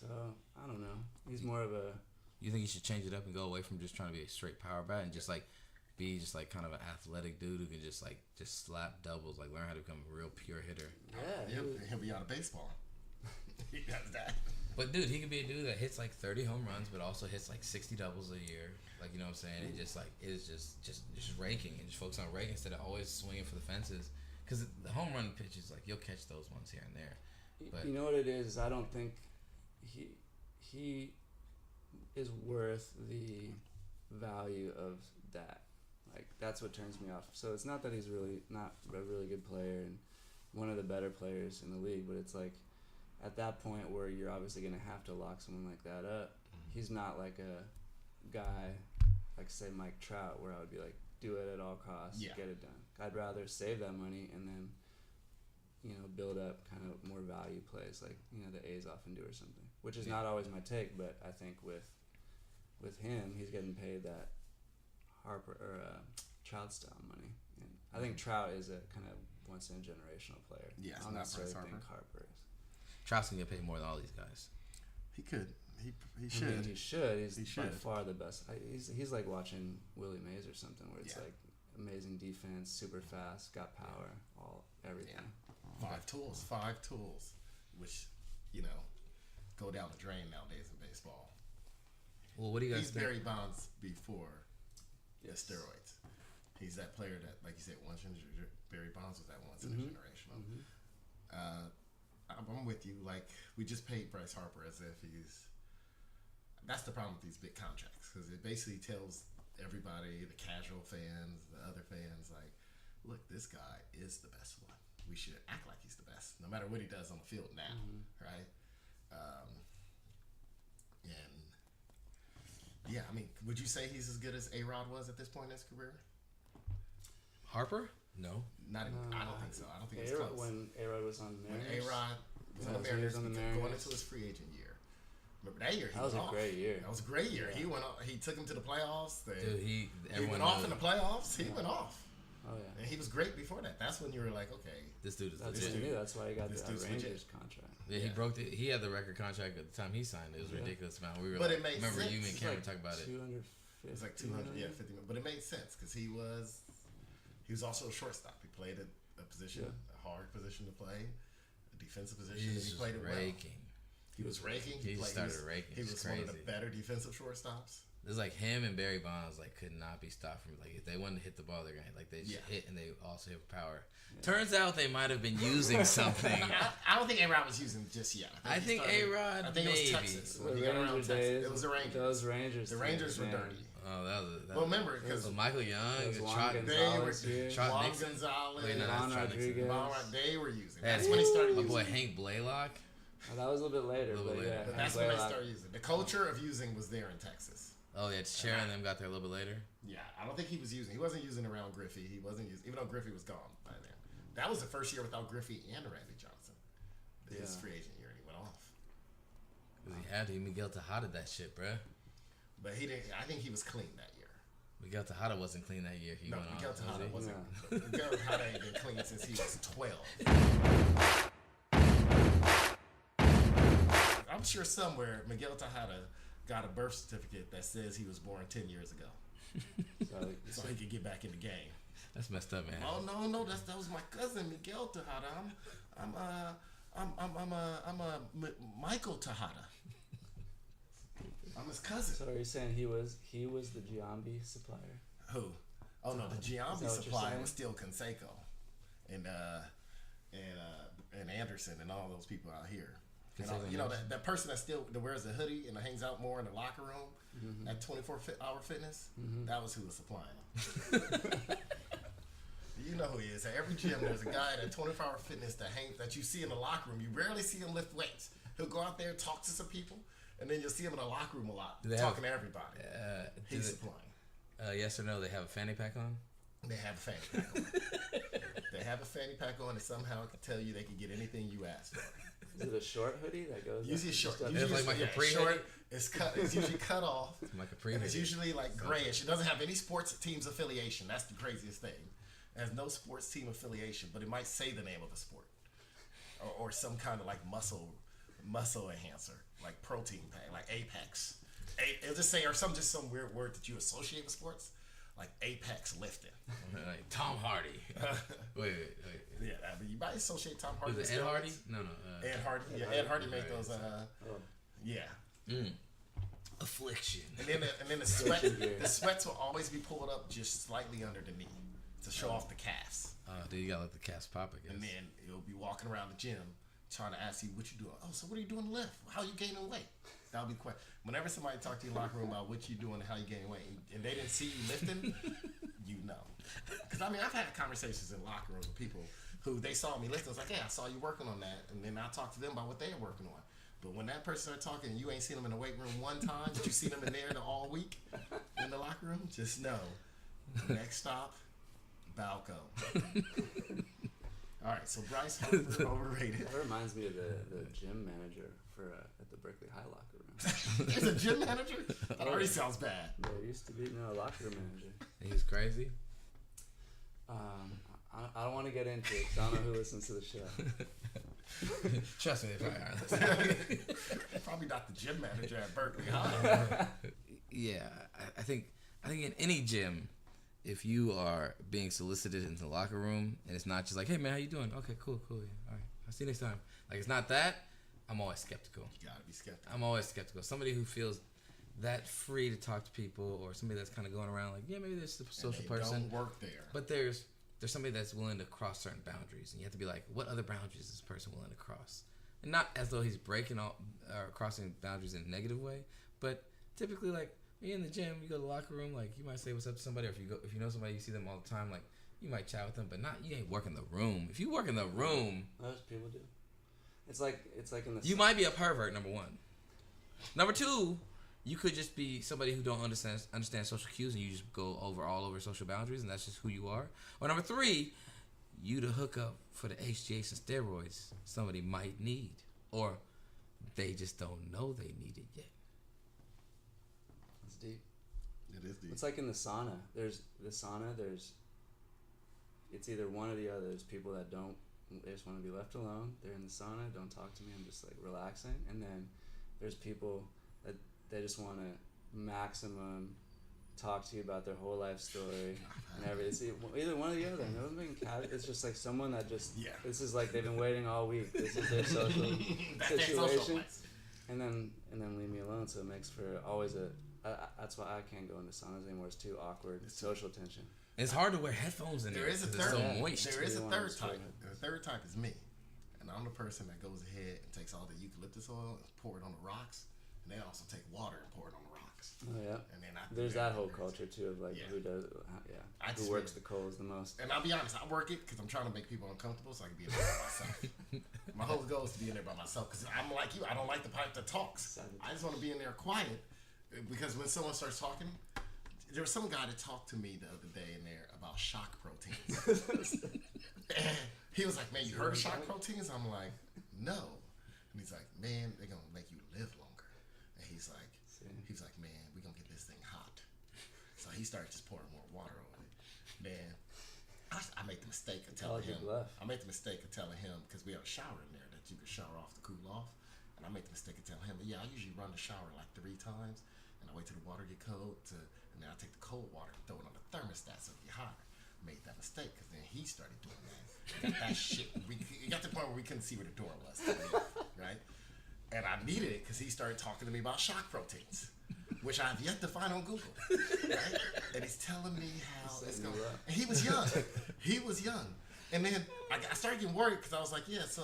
[SPEAKER 3] So I don't know. He's more of a.
[SPEAKER 1] You think he should change it up and go away from just trying to be a straight power bat and just like be just like kind of an athletic dude who can just slap doubles, like learn how to become a real pure hitter.
[SPEAKER 3] Yeah,
[SPEAKER 2] he'll be out of baseball. He does that.
[SPEAKER 1] But dude, he could be a dude that hits like 30 home runs, but also hits like 60 doubles a year. Like, you know what I'm saying? It just like is just raking and just focus on raking instead of always swinging for the fences. Because the home run pitches, like you'll catch those ones here and there. But
[SPEAKER 3] you know what it is? I don't think he is worth the value of that. Like that's what turns me off. So it's not that he's really not a really good player and one of the better players in the league, but it's like at that point where you're obviously going to have to lock someone like that up. He's not like a guy like say Mike Trout where I would be like do it at all costs, get it done. I'd rather save that money and then build up kind of more value plays like the A's often do or something, which is not always my take, but I think with him he's getting paid that Harper or Trout style money, and I think Trout is a kind of once in a generational player.
[SPEAKER 2] Yeah,
[SPEAKER 3] I don't necessarily think Harper is.
[SPEAKER 1] Trout's gonna get paid more than all these guys.
[SPEAKER 2] He could. He should.
[SPEAKER 3] I mean, he should. He's
[SPEAKER 2] he
[SPEAKER 3] by
[SPEAKER 2] should.
[SPEAKER 3] far the best. He's like watching Willie Mays or something, where it's like amazing defense, super fast, got power, everything.
[SPEAKER 2] Yeah. Five tools, which go down the drain nowadays in baseball.
[SPEAKER 1] Well, what do you guys
[SPEAKER 2] He's
[SPEAKER 1] think?
[SPEAKER 2] Barry Bonds before the steroids. He's that player that, like you said, Barry Bonds was that once in a generational. I'm with you. Like we just paid Bryce Harper as if he's. That's the problem with these big contracts because it basically tells everybody, the casual fans, the other fans, like, look, this guy is the best one. We should act like he's the best, no matter what he does on the field now, right? And yeah, I mean, would you say he's as good as A-Rod was at this point in his career?
[SPEAKER 1] Harper? No.
[SPEAKER 2] Not even, I don't think so. I don't think it's close.
[SPEAKER 3] When A-Rod was on the Mariners.
[SPEAKER 2] When A-Rod was on the Mariners, going into his free agent year. Remember that year? He
[SPEAKER 3] was a
[SPEAKER 2] off.
[SPEAKER 3] great year.
[SPEAKER 2] That was a great year.
[SPEAKER 3] Yeah.
[SPEAKER 2] He went off. He took him to the playoffs.
[SPEAKER 1] Dude,
[SPEAKER 2] he
[SPEAKER 1] everyone
[SPEAKER 2] went off in
[SPEAKER 1] knows.
[SPEAKER 2] the playoffs. He went off.
[SPEAKER 3] Oh yeah.
[SPEAKER 2] And he was great before that. That's when you were like, okay,
[SPEAKER 1] This dude is
[SPEAKER 3] That's
[SPEAKER 1] legit.
[SPEAKER 3] to me. That's why he got
[SPEAKER 2] This
[SPEAKER 3] that
[SPEAKER 2] dude's
[SPEAKER 3] Rangers
[SPEAKER 2] legit.
[SPEAKER 3] contract.
[SPEAKER 1] Yeah, he broke He had the record contract at the time he signed. It was a ridiculous amount. We were
[SPEAKER 2] But
[SPEAKER 1] like,
[SPEAKER 2] it made
[SPEAKER 1] remember
[SPEAKER 2] sense.
[SPEAKER 1] you, me, and
[SPEAKER 2] It's
[SPEAKER 1] Cameron
[SPEAKER 2] like
[SPEAKER 1] talk about it.
[SPEAKER 3] 250.
[SPEAKER 2] it's like 200, 50 million. But it made sense because he was also a shortstop. He played a position, a hard position to play, a defensive position.
[SPEAKER 1] He's
[SPEAKER 2] He
[SPEAKER 1] just
[SPEAKER 2] played it
[SPEAKER 1] raking.
[SPEAKER 2] well. He was raking.
[SPEAKER 1] He started raking.
[SPEAKER 2] He
[SPEAKER 1] It's
[SPEAKER 2] was one of the
[SPEAKER 1] crazy.
[SPEAKER 2] better defensive shortstops.
[SPEAKER 1] It's like him and Barry Bonds could not be stopped from if they wanted to hit the ball, they're gonna they just hit and they also have power. Yeah. Turns out they might have been using something.
[SPEAKER 2] I don't think A-Rod was using just yet.
[SPEAKER 1] I think A-Rod
[SPEAKER 2] I think
[SPEAKER 1] maybe.
[SPEAKER 2] it was Texas. When
[SPEAKER 3] The
[SPEAKER 2] he got around
[SPEAKER 3] Ranger
[SPEAKER 2] Texas.
[SPEAKER 3] days.
[SPEAKER 2] It was the Rangers.
[SPEAKER 3] Those Rangers.
[SPEAKER 2] The Rangers were
[SPEAKER 3] man.
[SPEAKER 2] dirty.
[SPEAKER 1] Oh, that was.
[SPEAKER 2] Well, remember because
[SPEAKER 1] Michael Young,
[SPEAKER 3] It was Juan
[SPEAKER 1] Trot,
[SPEAKER 3] Gonzalez here.
[SPEAKER 1] Trot
[SPEAKER 2] Juan
[SPEAKER 1] Nixon.
[SPEAKER 2] Gonzalez,
[SPEAKER 1] Wait, no, that's
[SPEAKER 3] Juan
[SPEAKER 1] Trot Nixon.
[SPEAKER 3] Rodriguez.
[SPEAKER 2] They were using.
[SPEAKER 1] That's
[SPEAKER 2] That's when he started
[SPEAKER 1] my
[SPEAKER 2] using.
[SPEAKER 1] boy Hank Blaylock.
[SPEAKER 3] Oh, that was a little bit later,
[SPEAKER 1] A little
[SPEAKER 3] but
[SPEAKER 1] bit later.
[SPEAKER 3] yeah.
[SPEAKER 2] But that's when they started using. The culture of using was there in Texas.
[SPEAKER 1] Oh yeah, Sharon and them got there a little bit later.
[SPEAKER 2] Yeah, I don't think he was using. He wasn't using around Griffey. He wasn't using, even though Griffey was gone by then. That was the first year without Griffey and Randy Johnson. His free agent year, and he went off.
[SPEAKER 1] Cause he had to. Miguel Tejada that shit, bruh.
[SPEAKER 2] But he didn't. I think he was clean that year.
[SPEAKER 1] Miguel Tejada wasn't clean that year.
[SPEAKER 2] No, Miguel Tejada wasn't. Miguel Tejada ain't been clean since he was 12. I'm sure somewhere Miguel Tejada got a birth certificate that says he was born 10 years ago, so he could get back in the game.
[SPEAKER 1] That's messed up, man.
[SPEAKER 2] Oh no, that was my cousin Miguel Tejada. I'm Michael Tejada. I'm his cousin.
[SPEAKER 3] So are you saying he was the Giambi supplier?
[SPEAKER 2] Who? Oh no, the Giambi supplier was still Canseco, and Anderson and all those people out here. You know that person that wears a hoodie and hangs out more in the locker room at 24-hour fitness. That was who was supplying them. You know who he is. At every gym, there's a guy at 24-hour fitness that you see in the locker room. You rarely see him lift weights. He'll go out there, talk to some people, and then you'll see him in the locker room a lot, talking to everybody. He's supplying.
[SPEAKER 1] Yes or no? They have a fanny pack on.
[SPEAKER 2] They have a fanny pack on. They have a fanny pack on, and somehow it can tell you they can get anything you ask for.
[SPEAKER 3] Is it a short hoodie that goes?
[SPEAKER 2] Usually short.
[SPEAKER 1] It's like my capri
[SPEAKER 2] short. It's cut. It's usually cut off.
[SPEAKER 1] It's my capri.
[SPEAKER 2] And it's usually like grayish. It doesn't have any sports teams affiliation. That's the craziest thing. It has no sports team affiliation, but it might say the name of the sport, or some kind of like muscle enhancer, like protein pack, like Apex. It'll just say, or some weird word that you associate with sports, like Apex lifting.
[SPEAKER 1] Like Tom Hardy. Wait.
[SPEAKER 2] Yeah, I mean, you might associate Tom Hardy with
[SPEAKER 1] Ed Hardy? No.
[SPEAKER 2] Ed Hardy. Yeah, Ed Hardy made those. Yeah.
[SPEAKER 1] Affliction.
[SPEAKER 2] And then the sweats will always be pulled up just slightly under the knee to show off the calves.
[SPEAKER 1] Then you gotta let the calves pop, I guess.
[SPEAKER 2] And then you'll be walking around the gym trying to ask you what you doing. Oh, so what are you doing to lift? How you gaining weight? That'll be quick. Whenever somebody talks to you in the locker room about what you doing and how you gaining weight, and they didn't see you lifting, you know. Because I mean, I've had conversations in locker rooms with people who they saw me lifting. I was like, yeah, I saw you working on that, and then I talked to them about what they were working on. But when that person started talking, and you ain't seen them in the weight room one time, but you see them in there all week in the locker room, just know. Next stop, Balco. All right, so Bryce Harper overrated.
[SPEAKER 3] That reminds me of the gym manager for at the Berkeley High locker room.
[SPEAKER 2] There's a gym manager? That already sounds bad.
[SPEAKER 3] There used to be a locker room manager.
[SPEAKER 1] He's crazy.
[SPEAKER 3] I don't want to get into it because I don't know who listens to the show.
[SPEAKER 1] Trust me, they probably are listening.
[SPEAKER 2] Probably not the gym manager at Berkeley High.
[SPEAKER 1] Yeah, I think in any gym, if you are being solicited into the locker room and it's not just like, hey man, how you doing? Okay, cool, yeah, all right, I'll see you next time. Like it's not that, I'm always skeptical.
[SPEAKER 2] You gotta be skeptical.
[SPEAKER 1] I'm always skeptical. Somebody who feels that free to talk to people, or somebody that's kind of going around like, yeah, maybe there's a social person.
[SPEAKER 2] Don't work there.
[SPEAKER 1] But there's somebody that's willing to cross certain boundaries, and you have to be like, what other boundaries is this person willing to cross? And not as though he's breaking all or crossing boundaries in a negative way, but typically like when you're in the gym, you go to the locker room, like you might say what's up to somebody, or if you know somebody, you see them all the time, like you might chat with them, but you ain't working the room. If you work in the room,
[SPEAKER 3] most people do. It's like in the.
[SPEAKER 1] You might be a pervert. Number one. Number two, you could just be somebody who don't understand social cues, and you just go all over social boundaries, and that's just who you are. Or number three, you the hookup for the HGH and steroids somebody might need, or they just don't know they need it yet.
[SPEAKER 3] It's deep.
[SPEAKER 2] It is deep.
[SPEAKER 3] It's like in the sauna. There's it's either one or the other. There's people that they just want to be left alone. They're in the sauna, don't talk to me, I'm just like relaxing. And then there's people that they just want to maximum talk to you about their whole life story and everything. It's either one or the other. No one's being it's just like someone that just this is like they've been waiting all week. This is their social situation. And then leave me alone. So it makes for always that's why I can't go into saunas anymore. It's too awkward. It's social tension.
[SPEAKER 1] It's hard to wear headphones in there.
[SPEAKER 2] There is a third.
[SPEAKER 1] So moist.
[SPEAKER 2] There is a third type. The third type is me, and I'm the person that goes ahead and takes all the eucalyptus oil, pour it on the rocks, and then also take water and pour it on the rocks.
[SPEAKER 3] Oh yeah.
[SPEAKER 2] And then
[SPEAKER 3] there's that whole culture too of like who does who works the coals the most.
[SPEAKER 2] And I'll be honest, I work it because I'm trying to make people uncomfortable so I can be in there by myself. My whole goal is to be in there by myself because I'm like you. I don't like the pipe that talks. I just want to be in there quiet because when someone starts talking. There was some guy that talked to me the other day in there about shock proteins. And he was like, man, you heard of shock proteins? I'm like, no. And he's like, man, they're going to make you live longer. And he's like, man, we're going to get he started just pouring more water on it. Then I made the mistake of telling him. Because we have a shower in there that you can shower off to cool off. And I made the mistake of telling him, I usually run the shower like 3 times. And I wait till the water get cold, and then I take the cold water and throw it on the thermostat so it get hotter. Made that mistake because then he started doing that. That shit, it got to the point where we couldn't see where the door was, right? And I needed it because he started talking to me about shock proteins, which I've yet to find on Google, right? And he's telling me how it's going. And he was young. And then I started getting worried because I was like, this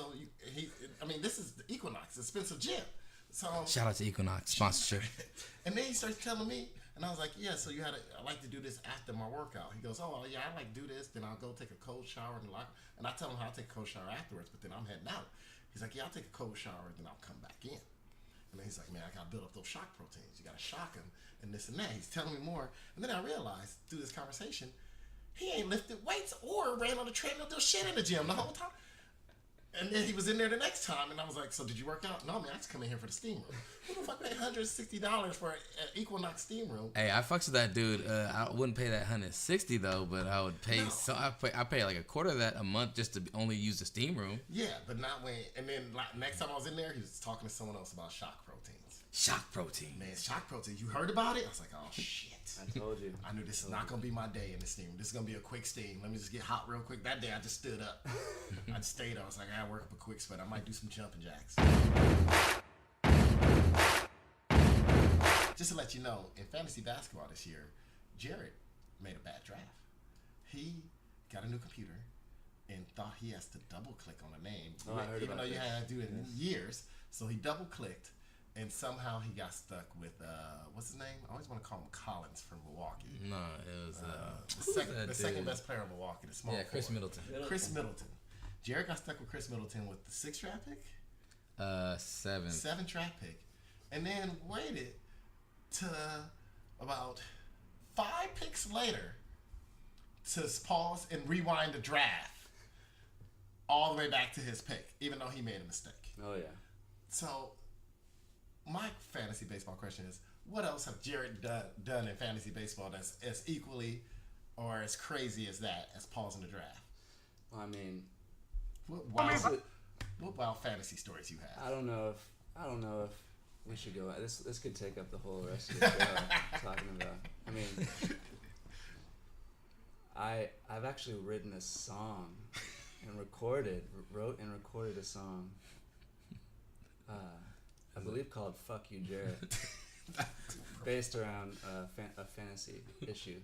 [SPEAKER 2] is the Equinox, expensive gym. So
[SPEAKER 1] shout out to Equinox sponsorship.
[SPEAKER 2] And then he starts telling me, and I was like, I like to do this after my workout. He goes, I like to do this. Then I'll go take a cold shower and I tell him how I'll take a cold shower afterwards, but then I'm heading out. He's like, I'll take a cold shower and then I'll come back in. And then he's like, man, I got to build up those shock proteins. You got to shock them and this and that. He's telling me more. And then I realized through this conversation, he ain't lifted weights or ran on the treadmill, do shit in the gym the whole time. And then he was in there the next time, and I was like, so did you work out? No, man, I just come in here for the steam room. Who the fuck paid $160 for an Equinox steam room?
[SPEAKER 1] Hey, I fucks with that dude. I wouldn't pay that $160 though, but I would pay. No. I pay like a quarter of that a month just to only use the steam room.
[SPEAKER 2] Yeah, but not when. And then next time I was in there, he was talking to someone else about shock proteins.
[SPEAKER 1] Shock protein.
[SPEAKER 2] Man, shock protein. You heard about it? I was like, oh shit.
[SPEAKER 3] I told you.
[SPEAKER 2] I knew this is not gonna be my day in the steam room. This is gonna be a quick steam. Let me just get hot real quick. That day I just stood up. I just stayed. I was like, I gotta work up a quick sweat. I might do some jumping jacks. Just to let you know, in fantasy basketball this year, Jared made a bad draft. He got a new computer and thought he has to double click on a name.
[SPEAKER 3] Oh, I heard
[SPEAKER 2] even
[SPEAKER 3] about
[SPEAKER 2] though you
[SPEAKER 3] this.
[SPEAKER 2] had to do it in years. So he double clicked. And somehow he got stuck with, what's his name? I always want to call him Collins from Milwaukee.
[SPEAKER 1] No, it was
[SPEAKER 2] the second best player in Milwaukee, the small
[SPEAKER 1] Chris
[SPEAKER 2] forward.
[SPEAKER 1] Middleton.
[SPEAKER 2] Chris Middleton. Jared got stuck with Chris Middleton with the 6th draft pick?
[SPEAKER 1] 7.
[SPEAKER 2] 7th draft pick. And then waited to about 5 picks later to pause and rewind the draft all the way back to his pick, even though he made a mistake.
[SPEAKER 3] Oh, yeah.
[SPEAKER 2] So my fantasy baseball question is, what else have Jared done in fantasy baseball that's as equally or as crazy as that, as pausing the draft?
[SPEAKER 3] Well, I mean,
[SPEAKER 2] what wild fantasy stories you have?
[SPEAKER 3] I don't know if we should go. This could take up the whole rest of the show talking about. I mean, I've actually written a song and wrote and recorded a song. I believe called "Fuck You, Jared," based around a fantasy issue.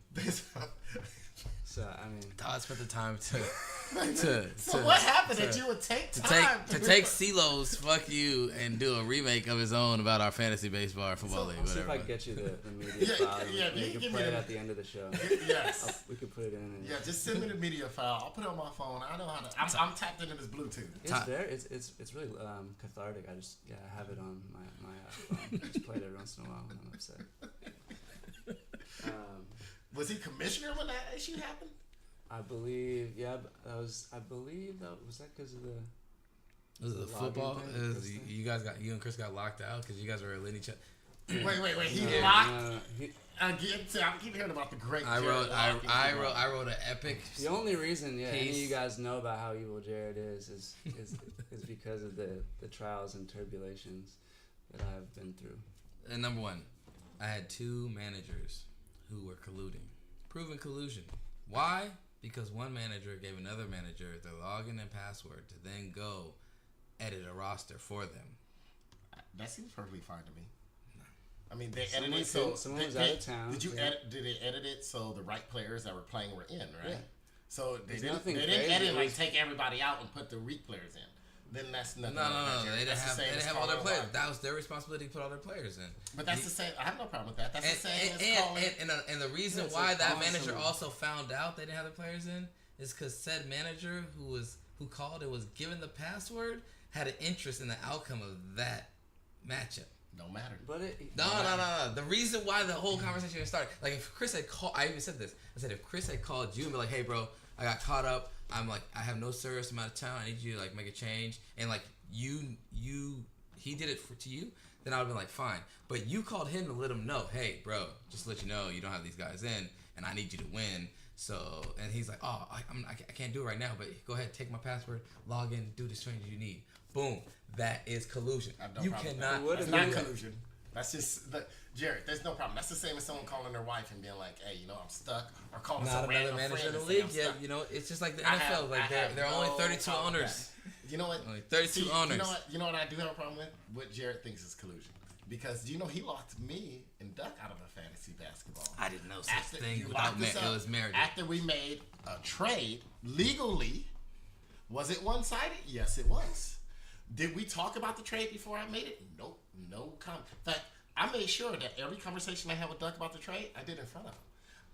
[SPEAKER 3] So I mean,
[SPEAKER 1] Todd spent the time to
[SPEAKER 2] So what happened that you would take time
[SPEAKER 1] to take CeeLo's "Fuck You" and do a remake of his own about our fantasy baseball or football league,
[SPEAKER 3] I'll see
[SPEAKER 1] whatever.
[SPEAKER 3] if I can get you the media file. You can play it at the end of the show.
[SPEAKER 2] Yes.
[SPEAKER 3] We could put it in.
[SPEAKER 2] Yeah, just send me the media file. I'll put it on my phone. I know how to. I'm tapped into this Bluetooth.
[SPEAKER 3] It's really cathartic. I have it on my phone. I just play it every once in a while when I'm upset.
[SPEAKER 2] Was he commissioner when that issue happened?
[SPEAKER 3] I believe, yeah. Was that because of the?
[SPEAKER 1] Was it the football? You and Chris got locked out because you guys were letting each other.
[SPEAKER 2] Wait. He locked. I keep hearing about the great.
[SPEAKER 1] I wrote an epic.
[SPEAKER 3] The only reason, any of
[SPEAKER 1] piece.
[SPEAKER 3] you guys know about how evil Jared is because of the trials and tribulations that I've been through.
[SPEAKER 1] And number one, I had 2 managers who were colluding, proven collusion. Why? Because one manager gave another manager their login and password to then go edit a roster for them.
[SPEAKER 2] That seems perfectly fine to me. I mean, they
[SPEAKER 3] Someone
[SPEAKER 2] edited it so
[SPEAKER 3] someone was out of town.
[SPEAKER 2] Did they edit it so the right players that were playing were in, right?
[SPEAKER 3] Yeah.
[SPEAKER 2] So they
[SPEAKER 3] There's
[SPEAKER 2] didn't edit like take everybody out and put the weak players in. Then that's nothing.
[SPEAKER 1] No. They didn't have all their players. That was their responsibility to put all their players in.
[SPEAKER 2] But that's the same. I have no problem with that. That's the same as calling.
[SPEAKER 1] And the reason why that manager also found out they didn't have their players in is because said manager who called and was given the password had an interest in the outcome of that matchup.
[SPEAKER 2] No matter.
[SPEAKER 1] But no. The reason why the whole conversation started, like if Chris had called, I even said this. I said if Chris had called you and be like, "Hey, bro, I got caught up. I'm like, I have no serious amount of time. I need you to like make a change." And like he did it to you. then I would have been like, fine. But you called him to let him know, hey, bro, just to let you know, you don't have these guys in, and I need you to win. So, and he's like, oh, I can't do it right now, but go ahead, take my password, log in, do the changes you need. Boom. That is collusion. You cannot.
[SPEAKER 2] It's not collusion. That's just, Jared, there's no problem. That's the same as someone calling their wife and being like, hey, I'm stuck, or calling some random friend. Not another manager in the league yet. It's just like the NFL. There are only 32 owners.
[SPEAKER 3] You know what?
[SPEAKER 1] Only 32 owners.
[SPEAKER 2] You know what I do have a problem with? What Jared thinks is collusion. Because, he locked me and Duck out of a fantasy basketball.
[SPEAKER 1] I didn't know such thing without it was married.
[SPEAKER 2] After we made a trade legally, was it one-sided? Yes, it was. Did we talk about the trade before I made it? Nope. No comment. In fact, I made sure that every conversation I had with Duck about the trade, I did in front of him.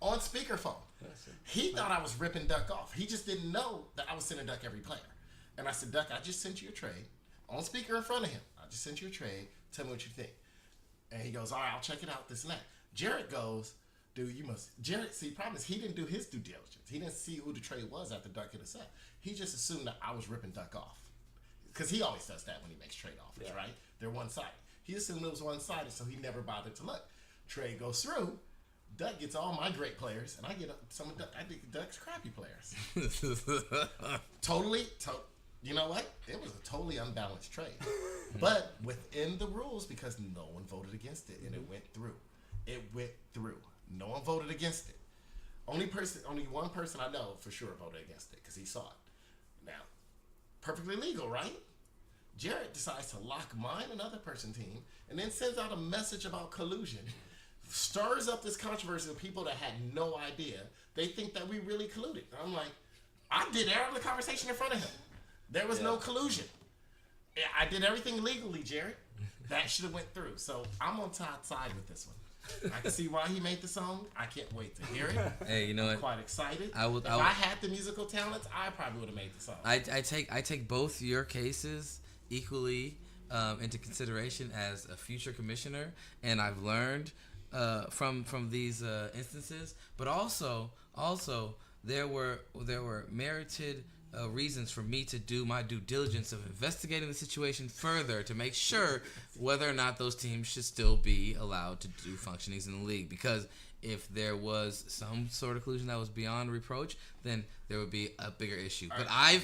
[SPEAKER 2] On speakerphone. He thought I was ripping Duck off. He just didn't know that I was sending Duck every player. And I said, Duck, I just sent you a trade. On speaker in front of him. I just sent you a trade. Tell me what you think. And he goes, all right, I'll check it out, this and that. Jared goes, dude, Jared, see, the problem is he didn't do his due diligence. He didn't see who the trade was after Duck hit us up. He just assumed that I was ripping Duck off. Because he always does that when he makes trade offers, right? They're one-sided. He assumed it was one-sided, so he never bothered to look. Trade goes through. Duck gets all my great players, and I get some of Duck's crappy players. You know what? It was a totally unbalanced trade. But within the rules, because no one voted against it, and it went through. It went through. No one voted against it. Only one person I know for sure voted against it, because he saw it. Now, perfectly legal, right? Jared decides to lock mine and other person's team, and then sends out a message about collusion. Stirs up this controversy with people that had no idea. They think that we really colluded. I'm like, I did every conversation in front of him. There was no collusion. I did everything legally, Jared. That should have went through. So I'm on Todd's side with this one. I can see why he made the song. I can't wait to hear it.
[SPEAKER 1] Hey, you know what?
[SPEAKER 2] I'm quite excited. If I had the musical talents, I probably would have made the song.
[SPEAKER 1] I take both your cases equally into consideration as a future commissioner, and I've learned from these instances. But also there were merited reasons for me to do my due diligence of investigating the situation further to make sure whether or not those teams should still be allowed to do functionings in the league. Because if there was some sort of collusion that was beyond reproach, then there would be a bigger issue. But I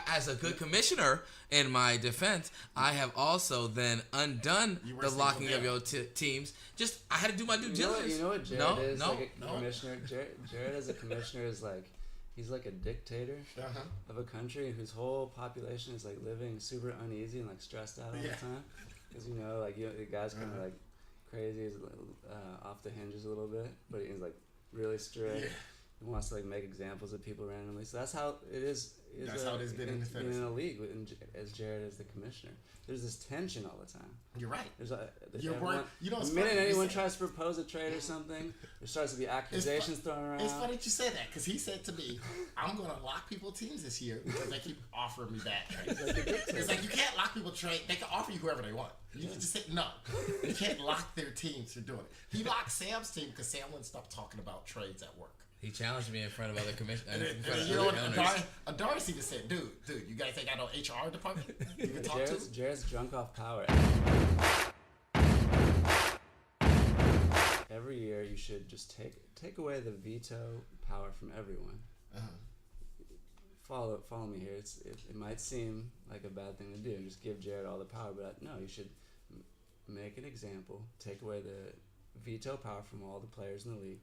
[SPEAKER 1] as a good commissioner, in my defense, I have also then undone the locking of your teams. Just I had to do my due diligence.
[SPEAKER 3] You know what Jared is? Commissioner. Jared as a commissioner is like, he's like a dictator of a country whose whole population is like living super uneasy and like stressed out all the time. Because the guy's kind of like crazy, he's off the hinges a little bit, but he's like really strict. Yeah. He wants to like make examples of people randomly. So that's how it is.
[SPEAKER 2] That's how it has been
[SPEAKER 3] in a league as Jared as the commissioner. There's this tension all the time.
[SPEAKER 2] You're right.
[SPEAKER 3] The minute anyone tries to propose a trade or something, there starts to be accusations thrown around.
[SPEAKER 2] It's funny that you say that, because he said to me, I'm going to lock people teams this year because they keep offering me bad trades. It's like you can't lock people trade. They can offer you whoever they want. You can just say no. You can't lock their teams for doing it. He locked Sam's team because Sam wouldn't stop talking about trades at work.
[SPEAKER 1] He challenged me in front of other commissioners.
[SPEAKER 2] You know what? Darcy just said, dude, you guys think I know HR department? You can talk to?
[SPEAKER 3] Jared's drunk off power. Every year, you should just take away the veto power from everyone. Follow me here. It might seem like a bad thing to do, just give Jared all the power, but no, you should make an example, take away the veto power from all the players in the league,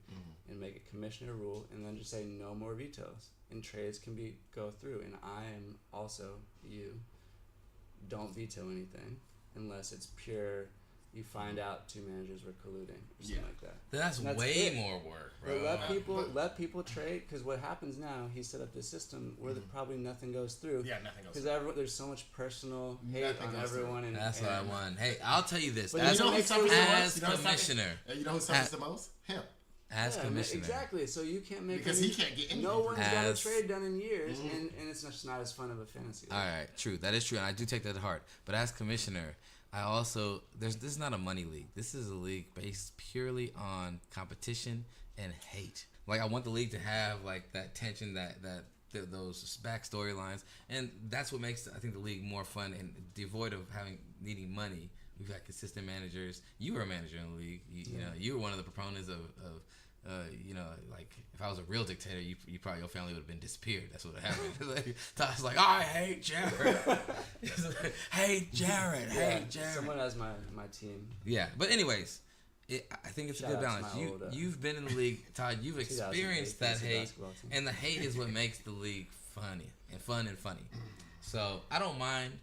[SPEAKER 3] and make a commissioner rule, and then just say no more vetoes, and trades can go through. And I am also don't veto anything unless it's pure. You find out two managers were colluding or something like that.
[SPEAKER 1] That's way more work, bro.
[SPEAKER 3] But let people trade, because what happens now, he set up this system where probably nothing goes through.
[SPEAKER 2] Yeah, nothing goes
[SPEAKER 3] through. Because there's so much personal hate on everyone.
[SPEAKER 1] That's what I want. Hey, I'll tell you this.
[SPEAKER 2] As
[SPEAKER 1] commissioner.
[SPEAKER 2] You know who suffers the most? Him.
[SPEAKER 1] As commissioner.
[SPEAKER 3] Exactly. So you can't make
[SPEAKER 2] because he can't get anything.
[SPEAKER 3] No one's got a trade done in years, and it's just not as fun of a fantasy.
[SPEAKER 1] All right, true. That is true, and I do take that to heart. But as commissioner, I also this is not a money league. This is a league based purely on competition and hate. Like, I want the league to have like that tension, those back storylines, and that's what makes, I think, the league more fun and devoid of needing money We've had consistent managers. You were a manager in the league. You know, you were one of the proponents of you know, like if I was a real dictator, you probably your family would have been disappeared. That's what happened. Like, Todd's like, I hate Jared. Hate Jared. Hate Jared.
[SPEAKER 3] Someone has my team.
[SPEAKER 1] Yeah, but anyways, I think it's a good balance. You've been in the league, Todd. You've experienced that hate, and the hate is what makes the league funny and fun and funny. So I don't mind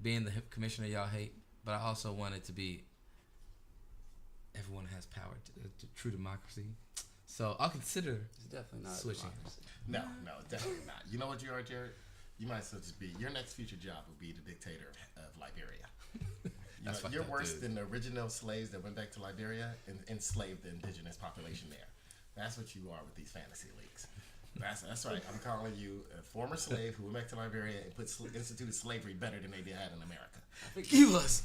[SPEAKER 1] being the commissioner y'all hate, but I also want it to be everyone has power to true democracy. So I'll consider
[SPEAKER 3] it's definitely not
[SPEAKER 1] switching.
[SPEAKER 2] No, definitely not. You know what you are, Jared? You might as well just be, your next future job would be the dictator of Liberia. You're worse than the original slaves that went back to Liberia and enslaved the indigenous population there. That's what you are with these fantasy leagues. That's right. I'm calling you a former slave who went back to Liberia and instituted slavery better than they had in America.
[SPEAKER 1] Give us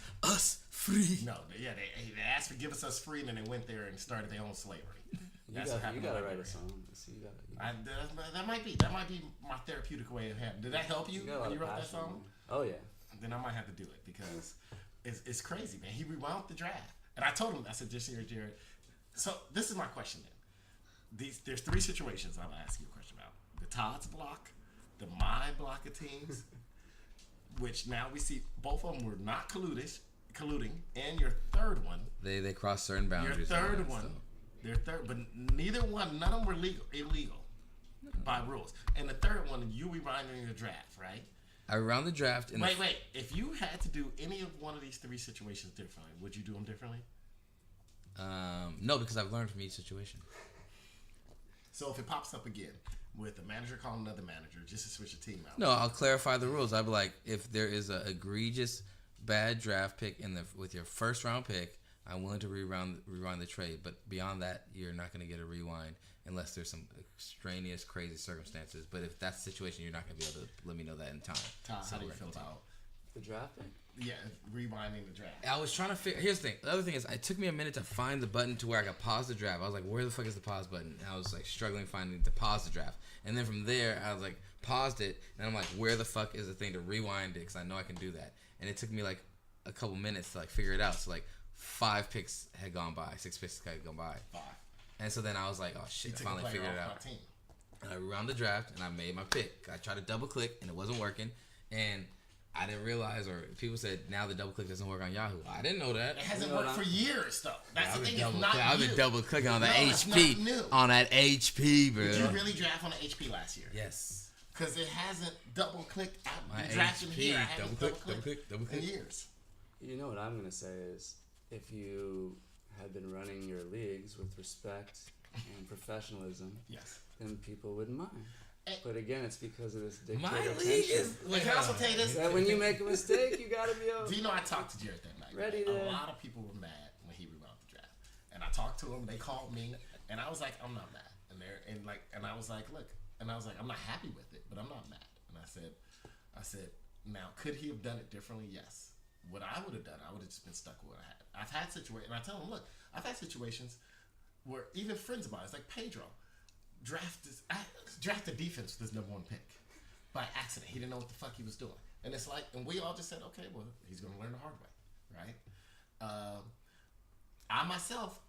[SPEAKER 1] free.
[SPEAKER 2] No, yeah, they asked for give us free, and then they went there and started their own slavery. That's what happened.
[SPEAKER 3] You gotta write a song. See,
[SPEAKER 2] that might be my therapeutic way of having. Did that help you when you wrote that song?
[SPEAKER 3] Oh yeah.
[SPEAKER 2] Then I might have to do it because it's crazy, man. He rewound the draft, and I told him, I said, just here, Jared. So this is my question then. There's three situations I'll ask you a question about: the Todd's block, the my block of teams, which now we see both of them were not colluding, and your third one.
[SPEAKER 1] They crossed certain boundaries.
[SPEAKER 2] Your third one. Their third, but none of them were illegal by rules. And the third one, you rewinding the draft, right?
[SPEAKER 1] I rewound the draft.
[SPEAKER 2] Wait. If you had to do any of one of these three situations differently, would you do them differently?
[SPEAKER 1] No, because I've learned from each situation.
[SPEAKER 2] So if it pops up again with a manager calling another manager just to switch a team out.
[SPEAKER 1] No, I'll clarify the rules. I'd be like, if there is an egregious bad draft pick with your first round pick, I'm willing to rewind the trade, but beyond that, you're not going to get a rewind unless there's some extraneous, crazy circumstances. But if that's the situation, you're not going to be able to let me know that in time.
[SPEAKER 2] Todd, how do you feel about
[SPEAKER 3] the draft pick?
[SPEAKER 2] Yeah, rewinding the draft.
[SPEAKER 1] I was trying to figure. Here's the thing. The other thing is, it took me a minute to find the button to where I could pause the draft. I was like, where the fuck is the pause button? And I was like struggling finding to pause the draft. And then from there, I was like, paused it, and I'm like, where the fuck is the thing to rewind it? Because I know I can do that. And it took me like a couple minutes to like figure it out. So like 5 picks had gone by, 6 picks had gone by. 5. And so then I was like, oh shit, I finally figured it out. And I rewound the draft and I made my pick. I tried to double click and it wasn't working. And I didn't realize, or people said now the double click doesn't work on Yahoo. I didn't know that.
[SPEAKER 2] It hasn't worked for years though. That's the thing. It's not new.
[SPEAKER 1] I've been double clicking on that HP. On that HP, bro.
[SPEAKER 2] Did you really draft on the HP last year?
[SPEAKER 1] Yes.
[SPEAKER 2] Because it hasn't double clicked.
[SPEAKER 1] My
[SPEAKER 2] drafting
[SPEAKER 1] HP,
[SPEAKER 2] here. I haven't double click
[SPEAKER 3] in years. You know what I'm gonna say is, if you had been running your leagues with respect and professionalism,
[SPEAKER 2] yes,
[SPEAKER 3] then people wouldn't mind. But again, it's because of this dictator
[SPEAKER 2] my
[SPEAKER 3] tension.
[SPEAKER 2] league is. Can I also tell you this?
[SPEAKER 3] That when you make a mistake, you gotta be able.
[SPEAKER 2] Do you know I talked to Jared that night?
[SPEAKER 3] Ready
[SPEAKER 2] right?
[SPEAKER 3] to.
[SPEAKER 2] A lot of people were mad when he rewound the draft, and I talked to him. They called me, and I was like, I'm not mad. And I was like, look, and I was like, I'm not happy with it, but I'm not mad. And I said, now could he have done it differently? Yes. What I would have done, I would have just been stuck with what I had. I've had situations, and I tell them, look, I've had situations where even friends of mine, it's like Pedro, draft the defense with his number 1 pick by accident. He didn't know what the fuck he was doing. And it's like, and we all just said, okay, well, he's going to learn the hard way, right? I myself,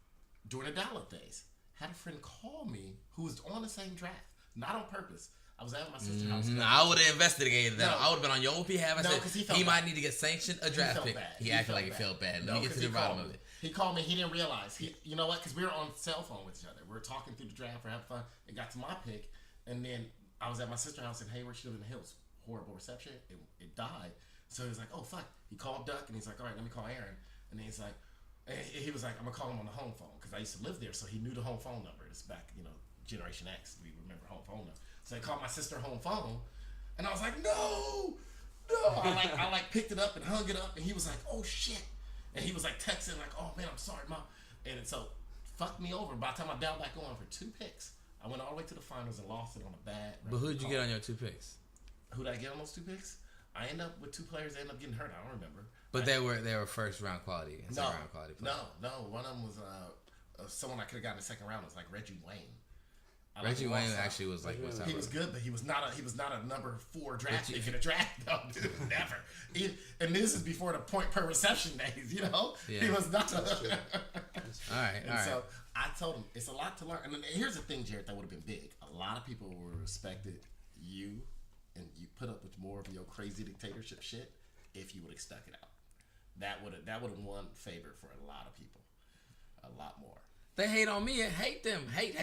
[SPEAKER 2] during the dial-up days, had a friend call me who was on the same draft, not on purpose. I was at my sister's house.
[SPEAKER 1] I would have investigated that. I would have been on your own behalf. I said he might need to get sanctioned a draft pick. He acted like he felt bad. Let me get to the bottom of it.
[SPEAKER 2] He called me. He didn't realize. You know what? Because we were on cell phone with each other. We were talking through the draft. We're having fun. It got to my pick, and then I was at my sister's house in Hayward. She lived in the hills. Horrible reception. It died. So he was like, oh fuck. He called Duck, and he's like, all right, let me call Aaron. And then he was like, I'm gonna call him on the home phone because I used to live there, so he knew the home phone number. It's back, Generation X. We remember home phone number. So I called my sister home phone, and I was like, no. I picked it up and hung it up, and he was like, oh shit. And he was like texting like, oh man, I'm sorry, Mom. And so fucked me over. By the time I dialed back on for 2 picks, I went all the way to the finals and lost it on a bad.
[SPEAKER 1] But who'd you get on your 2 picks?
[SPEAKER 2] Who'd I get on those 2 picks? I ended up with 2 players that ended up getting hurt. I don't remember.
[SPEAKER 1] But they were first round quality and second round quality players.
[SPEAKER 2] No. One of them was someone I could have gotten in the second round. It was like Reggie Wayne.
[SPEAKER 1] Reggie Wayne actually was like, what's up?
[SPEAKER 2] He was good, but he was not a number 4 draft pick in a draft, though, dude. Never. And this is before the point per reception days, you know?
[SPEAKER 1] Yeah.
[SPEAKER 2] He was not.
[SPEAKER 1] All right.
[SPEAKER 2] So I told him it's a lot to learn. And then here's the thing, Jared, that would have been big. A lot of people would have respected you, and you put up with more of your crazy dictatorship shit if you would have stuck it out. That would have won favor for a lot of people, a lot more.
[SPEAKER 1] They hate on me and hate them. Hate.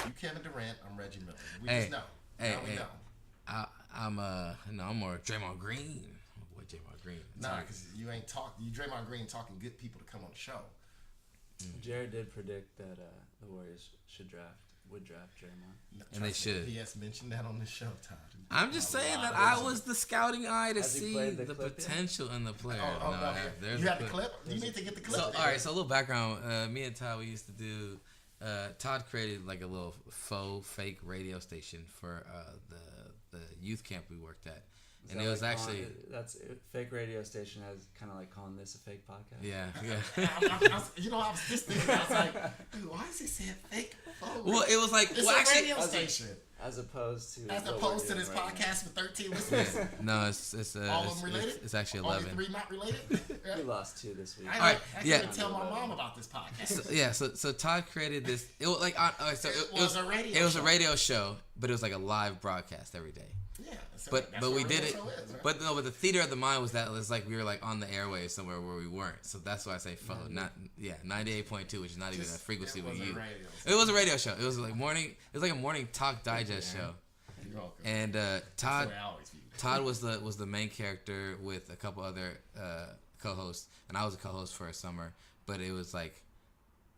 [SPEAKER 2] You Kevin Durant, I'm Reggie Miller. We just know. We know.
[SPEAKER 1] I'm more Draymond Green. Boy, Draymond Green.
[SPEAKER 2] Nah, because you ain't you Draymond Green talking good people to come on the show.
[SPEAKER 3] Jared did predict that the Warriors would draft Draymond.
[SPEAKER 1] And they should.
[SPEAKER 2] He has mentioned that on the show, Todd.
[SPEAKER 1] I'm just saying that I was the scouting eye to see the
[SPEAKER 3] clip
[SPEAKER 1] potential in the player.
[SPEAKER 2] You had the clip? You need to get the clip.
[SPEAKER 1] So, all right, so a little background. Me and Todd, we used to do. Todd created like a little fake radio station for the youth camp we worked at. And it was actually
[SPEAKER 3] that's fake radio station as kind of like calling this a fake podcast.
[SPEAKER 1] Yeah.
[SPEAKER 2] I was just thinking. I was like, dude, why is he saying fake?
[SPEAKER 1] Well, it was like
[SPEAKER 2] it's a radio station.
[SPEAKER 3] As opposed to
[SPEAKER 2] this podcast with 13 listeners.
[SPEAKER 1] No, it's
[SPEAKER 2] all of them related.
[SPEAKER 1] It's actually 11.
[SPEAKER 2] Only 3 not related.
[SPEAKER 3] We lost 2 this week.
[SPEAKER 2] I can't tell my mom about this podcast.
[SPEAKER 1] So Todd created this. It was like
[SPEAKER 2] it was a radio.
[SPEAKER 1] It was a radio show, but it was like a live broadcast every day.
[SPEAKER 2] Yeah,
[SPEAKER 1] but we did it. Right? But the theater of the mind was that it was like we were like on the airwaves somewhere where we weren't. So that's why I say phone, 98.2, which is not even a frequency we use. It was a radio show. It was like morning. It was like a morning talk digest show. And Todd was the main character with a couple other co-hosts, and I was a co-host for a summer. But it was like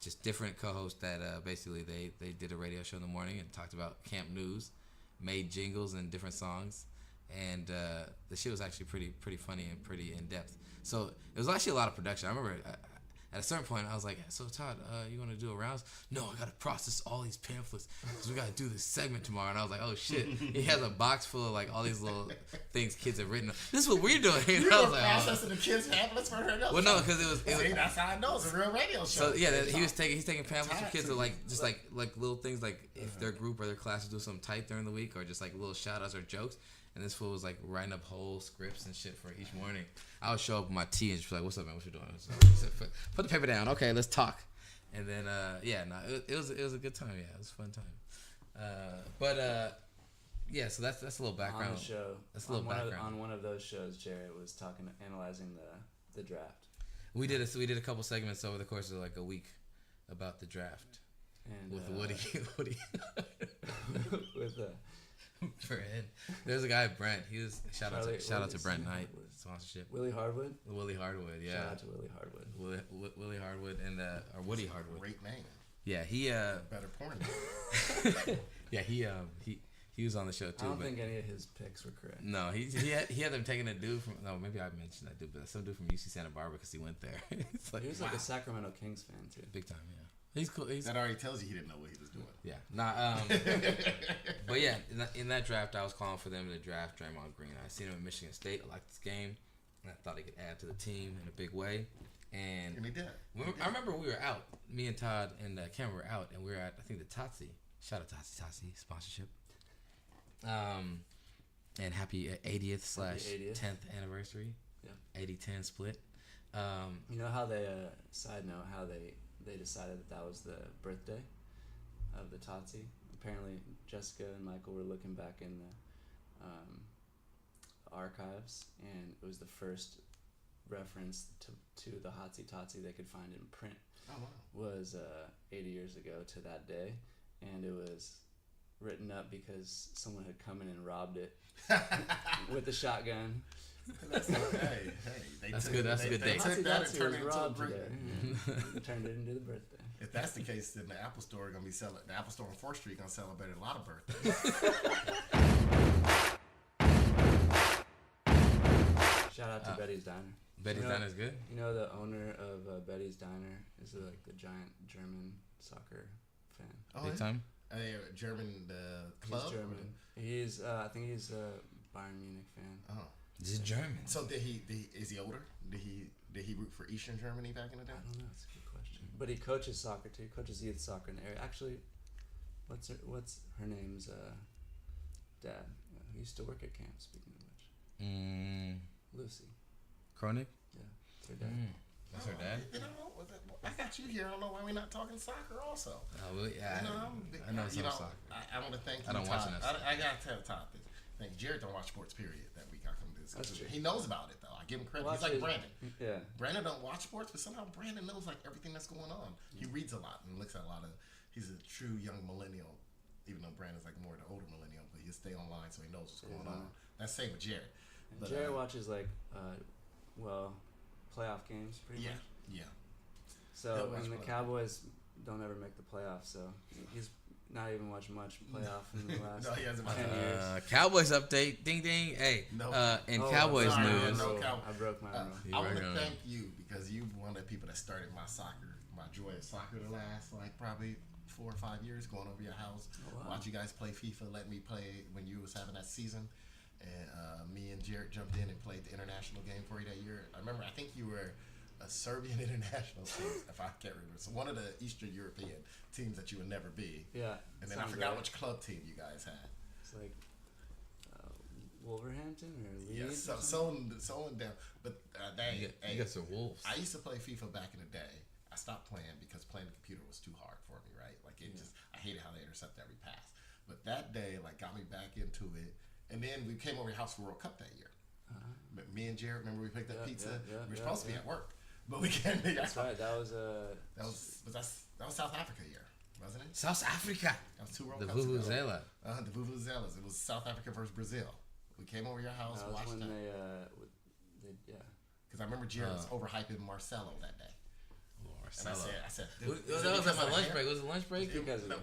[SPEAKER 1] just different co-hosts that basically they did a radio show in the morning and talked about camp news. Made jingles and different songs, and the shit was actually pretty funny and pretty in depth. So it was actually a lot of production. I remember at a certain point I was like, "So Todd, you want to do a rounds?" "No, I gotta process all these pamphlets because we gotta do this segment tomorrow." And I was like, "Oh shit!" He has a box full of like all these little things kids have written. This is what we're doing.
[SPEAKER 2] You were processing the kids' pamphlets for her.
[SPEAKER 1] Well, no, because it was
[SPEAKER 2] that's how I know it's a real radio show.
[SPEAKER 1] So yeah, he's taking pamphlets for kids to like just like little things like if their group or their class is doing something tight during the week or just like little shout outs or jokes. And this fool was like writing up whole scripts and shit for each morning. I would show up with my tea and just be like, "What's up, man? What you doing?" So, put the paper down. Okay, let's talk. And then it was a good time. Yeah, it was a fun time. So that's a little background.
[SPEAKER 3] On the show,
[SPEAKER 1] that's a little background.
[SPEAKER 3] On one of those shows, Jared was analyzing the draft.
[SPEAKER 1] We did a couple segments over the course of like a week about the draft. And with Woody.
[SPEAKER 3] with
[SPEAKER 1] Brent. There's a guy, Brent. He was shout out to Brent Knight sponsorship.
[SPEAKER 3] Willie Hardwood,
[SPEAKER 1] yeah.
[SPEAKER 3] Shout out to Willie Hardwood.
[SPEAKER 1] Willie Hardwood and or Woody Hardwood.
[SPEAKER 2] Great name.
[SPEAKER 1] Yeah, he
[SPEAKER 2] better porn.
[SPEAKER 1] Yeah, he was on the show too.
[SPEAKER 3] I don't think any of his picks were correct.
[SPEAKER 1] No, he had them taking a dude from. No, maybe I mentioned that dude, but some dude from UC Santa Barbara because he went there.
[SPEAKER 3] He was like a Sacramento Kings fan too.
[SPEAKER 1] Big time, yeah. He's cool.
[SPEAKER 2] That already tells you he didn't know what he was doing.
[SPEAKER 1] Yeah. But yeah, in that draft, I was calling for them to draft Draymond Green. I seen him at Michigan State. I liked this game, and I thought he could add to the team in a big way. And
[SPEAKER 2] he did.
[SPEAKER 1] I remember we were out. Me and Todd and Cameron were out, and we were at I think the Totsi. Shout out to Totsi sponsorship. And happy 80th/10th anniversary. Yeah. 80-10 split.
[SPEAKER 3] You know how they side note how they decided that was the birthday of the Totsi. Apparently, Jessica and Michael were looking back in the archives, and it was the first reference to the Hotsy Totsi they could find in print.
[SPEAKER 2] Oh, wow.
[SPEAKER 3] Was 80 years ago to that day, and it was written up because someone had come in and robbed it with a shotgun.
[SPEAKER 2] That's
[SPEAKER 1] good. That's a good date.
[SPEAKER 2] They took that and turned it into a birthday.
[SPEAKER 3] Turned it into the birthday.
[SPEAKER 2] If that's the case, then the Apple Store gonna be the Apple Store on 4th Street gonna celebrate a lot of birthdays.
[SPEAKER 3] Shout out to Betty's Diner.
[SPEAKER 1] Betty's Diner is good.
[SPEAKER 3] You know the owner of Betty's Diner is like the giant German soccer fan.
[SPEAKER 2] Oh,
[SPEAKER 1] big time.
[SPEAKER 2] German club.
[SPEAKER 3] He's German. He's I think he's a Bayern Munich fan.
[SPEAKER 2] Oh.
[SPEAKER 1] He's German.
[SPEAKER 2] So is he older? Did he root for Eastern Germany back in the day?
[SPEAKER 3] I don't know. That's a good question. But he coaches soccer too. He coaches youth soccer in the area. Actually, what's her name's dad? Who used to work at camp. Speaking of which, Lucy
[SPEAKER 1] Kronig?
[SPEAKER 3] Yeah, it's her dad.
[SPEAKER 1] That's her dad.
[SPEAKER 2] You know, I got you here. I don't know why we're not talking soccer also.
[SPEAKER 1] Oh, well, yeah. I know some soccer.
[SPEAKER 2] I want to thank you,
[SPEAKER 1] I don't watch
[SPEAKER 2] Todd.
[SPEAKER 1] enough.
[SPEAKER 2] I got to tell Todd this. Thank Jared don't watch sports, period, that week I come to this.
[SPEAKER 3] That's true.
[SPEAKER 2] He knows about it, though. I give him credit.
[SPEAKER 3] Watch
[SPEAKER 2] He's like
[SPEAKER 3] his-
[SPEAKER 2] Brandon.
[SPEAKER 3] Yeah.
[SPEAKER 2] Brandon don't watch sports, but somehow Brandon knows like everything that's going on. He reads a lot and looks at a lot of. He's a true young millennial, even though Brandon's like more the older millennial, but he'll stay online so he knows what's going on. That's same with Jared.
[SPEAKER 3] And
[SPEAKER 2] But,
[SPEAKER 3] Jared watches like, playoff games pretty much.
[SPEAKER 2] Yeah.
[SPEAKER 3] So
[SPEAKER 2] watch
[SPEAKER 3] and the
[SPEAKER 2] playoff.
[SPEAKER 3] Cowboys don't ever make the playoffs, so he's not even watched much playoff in the last
[SPEAKER 2] No, he hasn't watched
[SPEAKER 3] 10 years.
[SPEAKER 1] Cowboys update. Ding ding. Hey.
[SPEAKER 2] No.
[SPEAKER 1] In
[SPEAKER 3] Oh,
[SPEAKER 1] Cowboys
[SPEAKER 2] sorry,
[SPEAKER 1] news.
[SPEAKER 2] no.
[SPEAKER 3] I broke my rule.
[SPEAKER 2] I want to
[SPEAKER 1] right on.
[SPEAKER 2] thank you because you one of the people that started my joy of soccer the last like probably 4 or 5 years. Going over your house, watch you guys play FIFA, let me play when you was having that season, and me and Jared jumped in and played the international game for you that year. I remember. I think you were a Serbian international team, if I can't remember. So one of the Eastern European teams that you would never be.
[SPEAKER 3] Yeah.
[SPEAKER 2] And then I
[SPEAKER 3] sounds
[SPEAKER 2] forgot
[SPEAKER 3] right.
[SPEAKER 2] which club team you guys had.
[SPEAKER 3] It's like Wolverhampton or
[SPEAKER 2] Yeah,
[SPEAKER 3] Leeds.
[SPEAKER 2] so down. But
[SPEAKER 1] You got some wolves.
[SPEAKER 2] I used to play FIFA back in the day. I stopped playing because playing the computer was too hard for me, right? Like I hated how they intercept every pass. But that day, like, got me back into it. And then we came over your house for World Cup that year. Me and Jared, remember we picked up pizza? We were supposed to be at work, but we can't be.
[SPEAKER 3] That's right. That was
[SPEAKER 2] That was South Africa year, wasn't it?
[SPEAKER 1] South Africa.
[SPEAKER 2] That was 2 World
[SPEAKER 1] The
[SPEAKER 2] Cups ago.
[SPEAKER 1] Vuvuzela.
[SPEAKER 2] The Vuvuzelas. It was South Africa versus Brazil. We came over your house,
[SPEAKER 3] that was
[SPEAKER 2] watched
[SPEAKER 3] when
[SPEAKER 2] that.
[SPEAKER 3] they
[SPEAKER 2] Because I remember Jared was overhyping Marcelo that day. And I said, dude,
[SPEAKER 1] That was at my lunch break. Was it lunch break?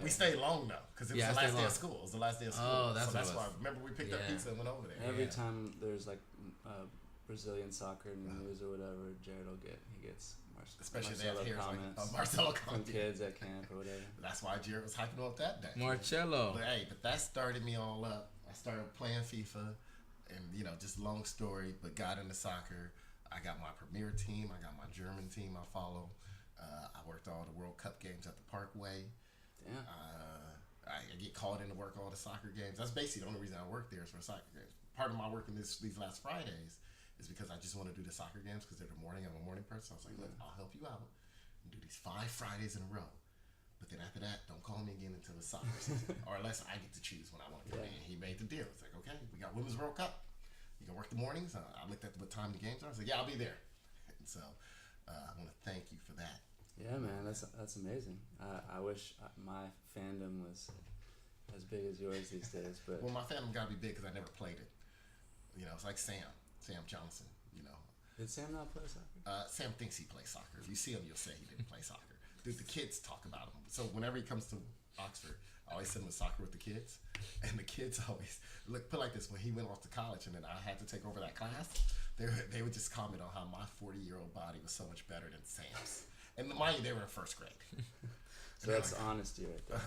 [SPEAKER 2] we stayed long though, because it was
[SPEAKER 1] Yeah,
[SPEAKER 2] the
[SPEAKER 1] I
[SPEAKER 2] last
[SPEAKER 1] stayed
[SPEAKER 2] day
[SPEAKER 1] long.
[SPEAKER 2] of school. It was the last day of school.
[SPEAKER 1] Oh, that's
[SPEAKER 2] so that's
[SPEAKER 1] what
[SPEAKER 2] why.
[SPEAKER 1] it was.
[SPEAKER 2] Remember, we picked up
[SPEAKER 1] Yeah.
[SPEAKER 2] pizza and went over there.
[SPEAKER 3] Every time there's like Brazilian soccer news or whatever, Jared will gets
[SPEAKER 2] Especially
[SPEAKER 3] Marcelo
[SPEAKER 2] they have
[SPEAKER 3] comments
[SPEAKER 2] Marcelo
[SPEAKER 3] from
[SPEAKER 2] comments
[SPEAKER 3] kids at camp or whatever.
[SPEAKER 2] That's why Jared was hyping up that day.
[SPEAKER 1] Marcello.
[SPEAKER 2] But that started me all up. I started playing FIFA, and just long story, but got into soccer. I got my premier team. I got my German team I follow. I worked all the World Cup games at the Parkway.
[SPEAKER 3] Damn.
[SPEAKER 2] I get called in to work all the soccer games. That's basically the only reason I work there is for soccer games. Part of my work in these last Fridays is because I just want to do the soccer games because they're the morning. I'm a morning person. I was like, look, I'll help you out and do these 5 Fridays in a row. But then after that, don't call me again until the soccer season, or unless I get to choose when I want to come in. He made the deal. It's like, okay, we got Women's World Cup. You can work the mornings. I looked at what time the games are. I was like, yeah, I'll be there. And so I want to thank you for that.
[SPEAKER 3] Yeah, man, that's amazing. I wish my fandom was as big as yours these days, but
[SPEAKER 2] Well, my fandom got to be big because I never played it. It's like Sam Johnson.
[SPEAKER 3] did Sam not play soccer?
[SPEAKER 2] Sam thinks he plays soccer. If you see him, you'll say he didn't play soccer. Dude, the kids talk about him. So whenever he comes to Oxford, I always send him to soccer with the kids. And the kids always, put it like this, when he went off to college and then I had to take over that class, they would just comment on how my 40-year-old body was so much better than Sam's. And mind you, they were in first grade.
[SPEAKER 3] So that's honesty right there.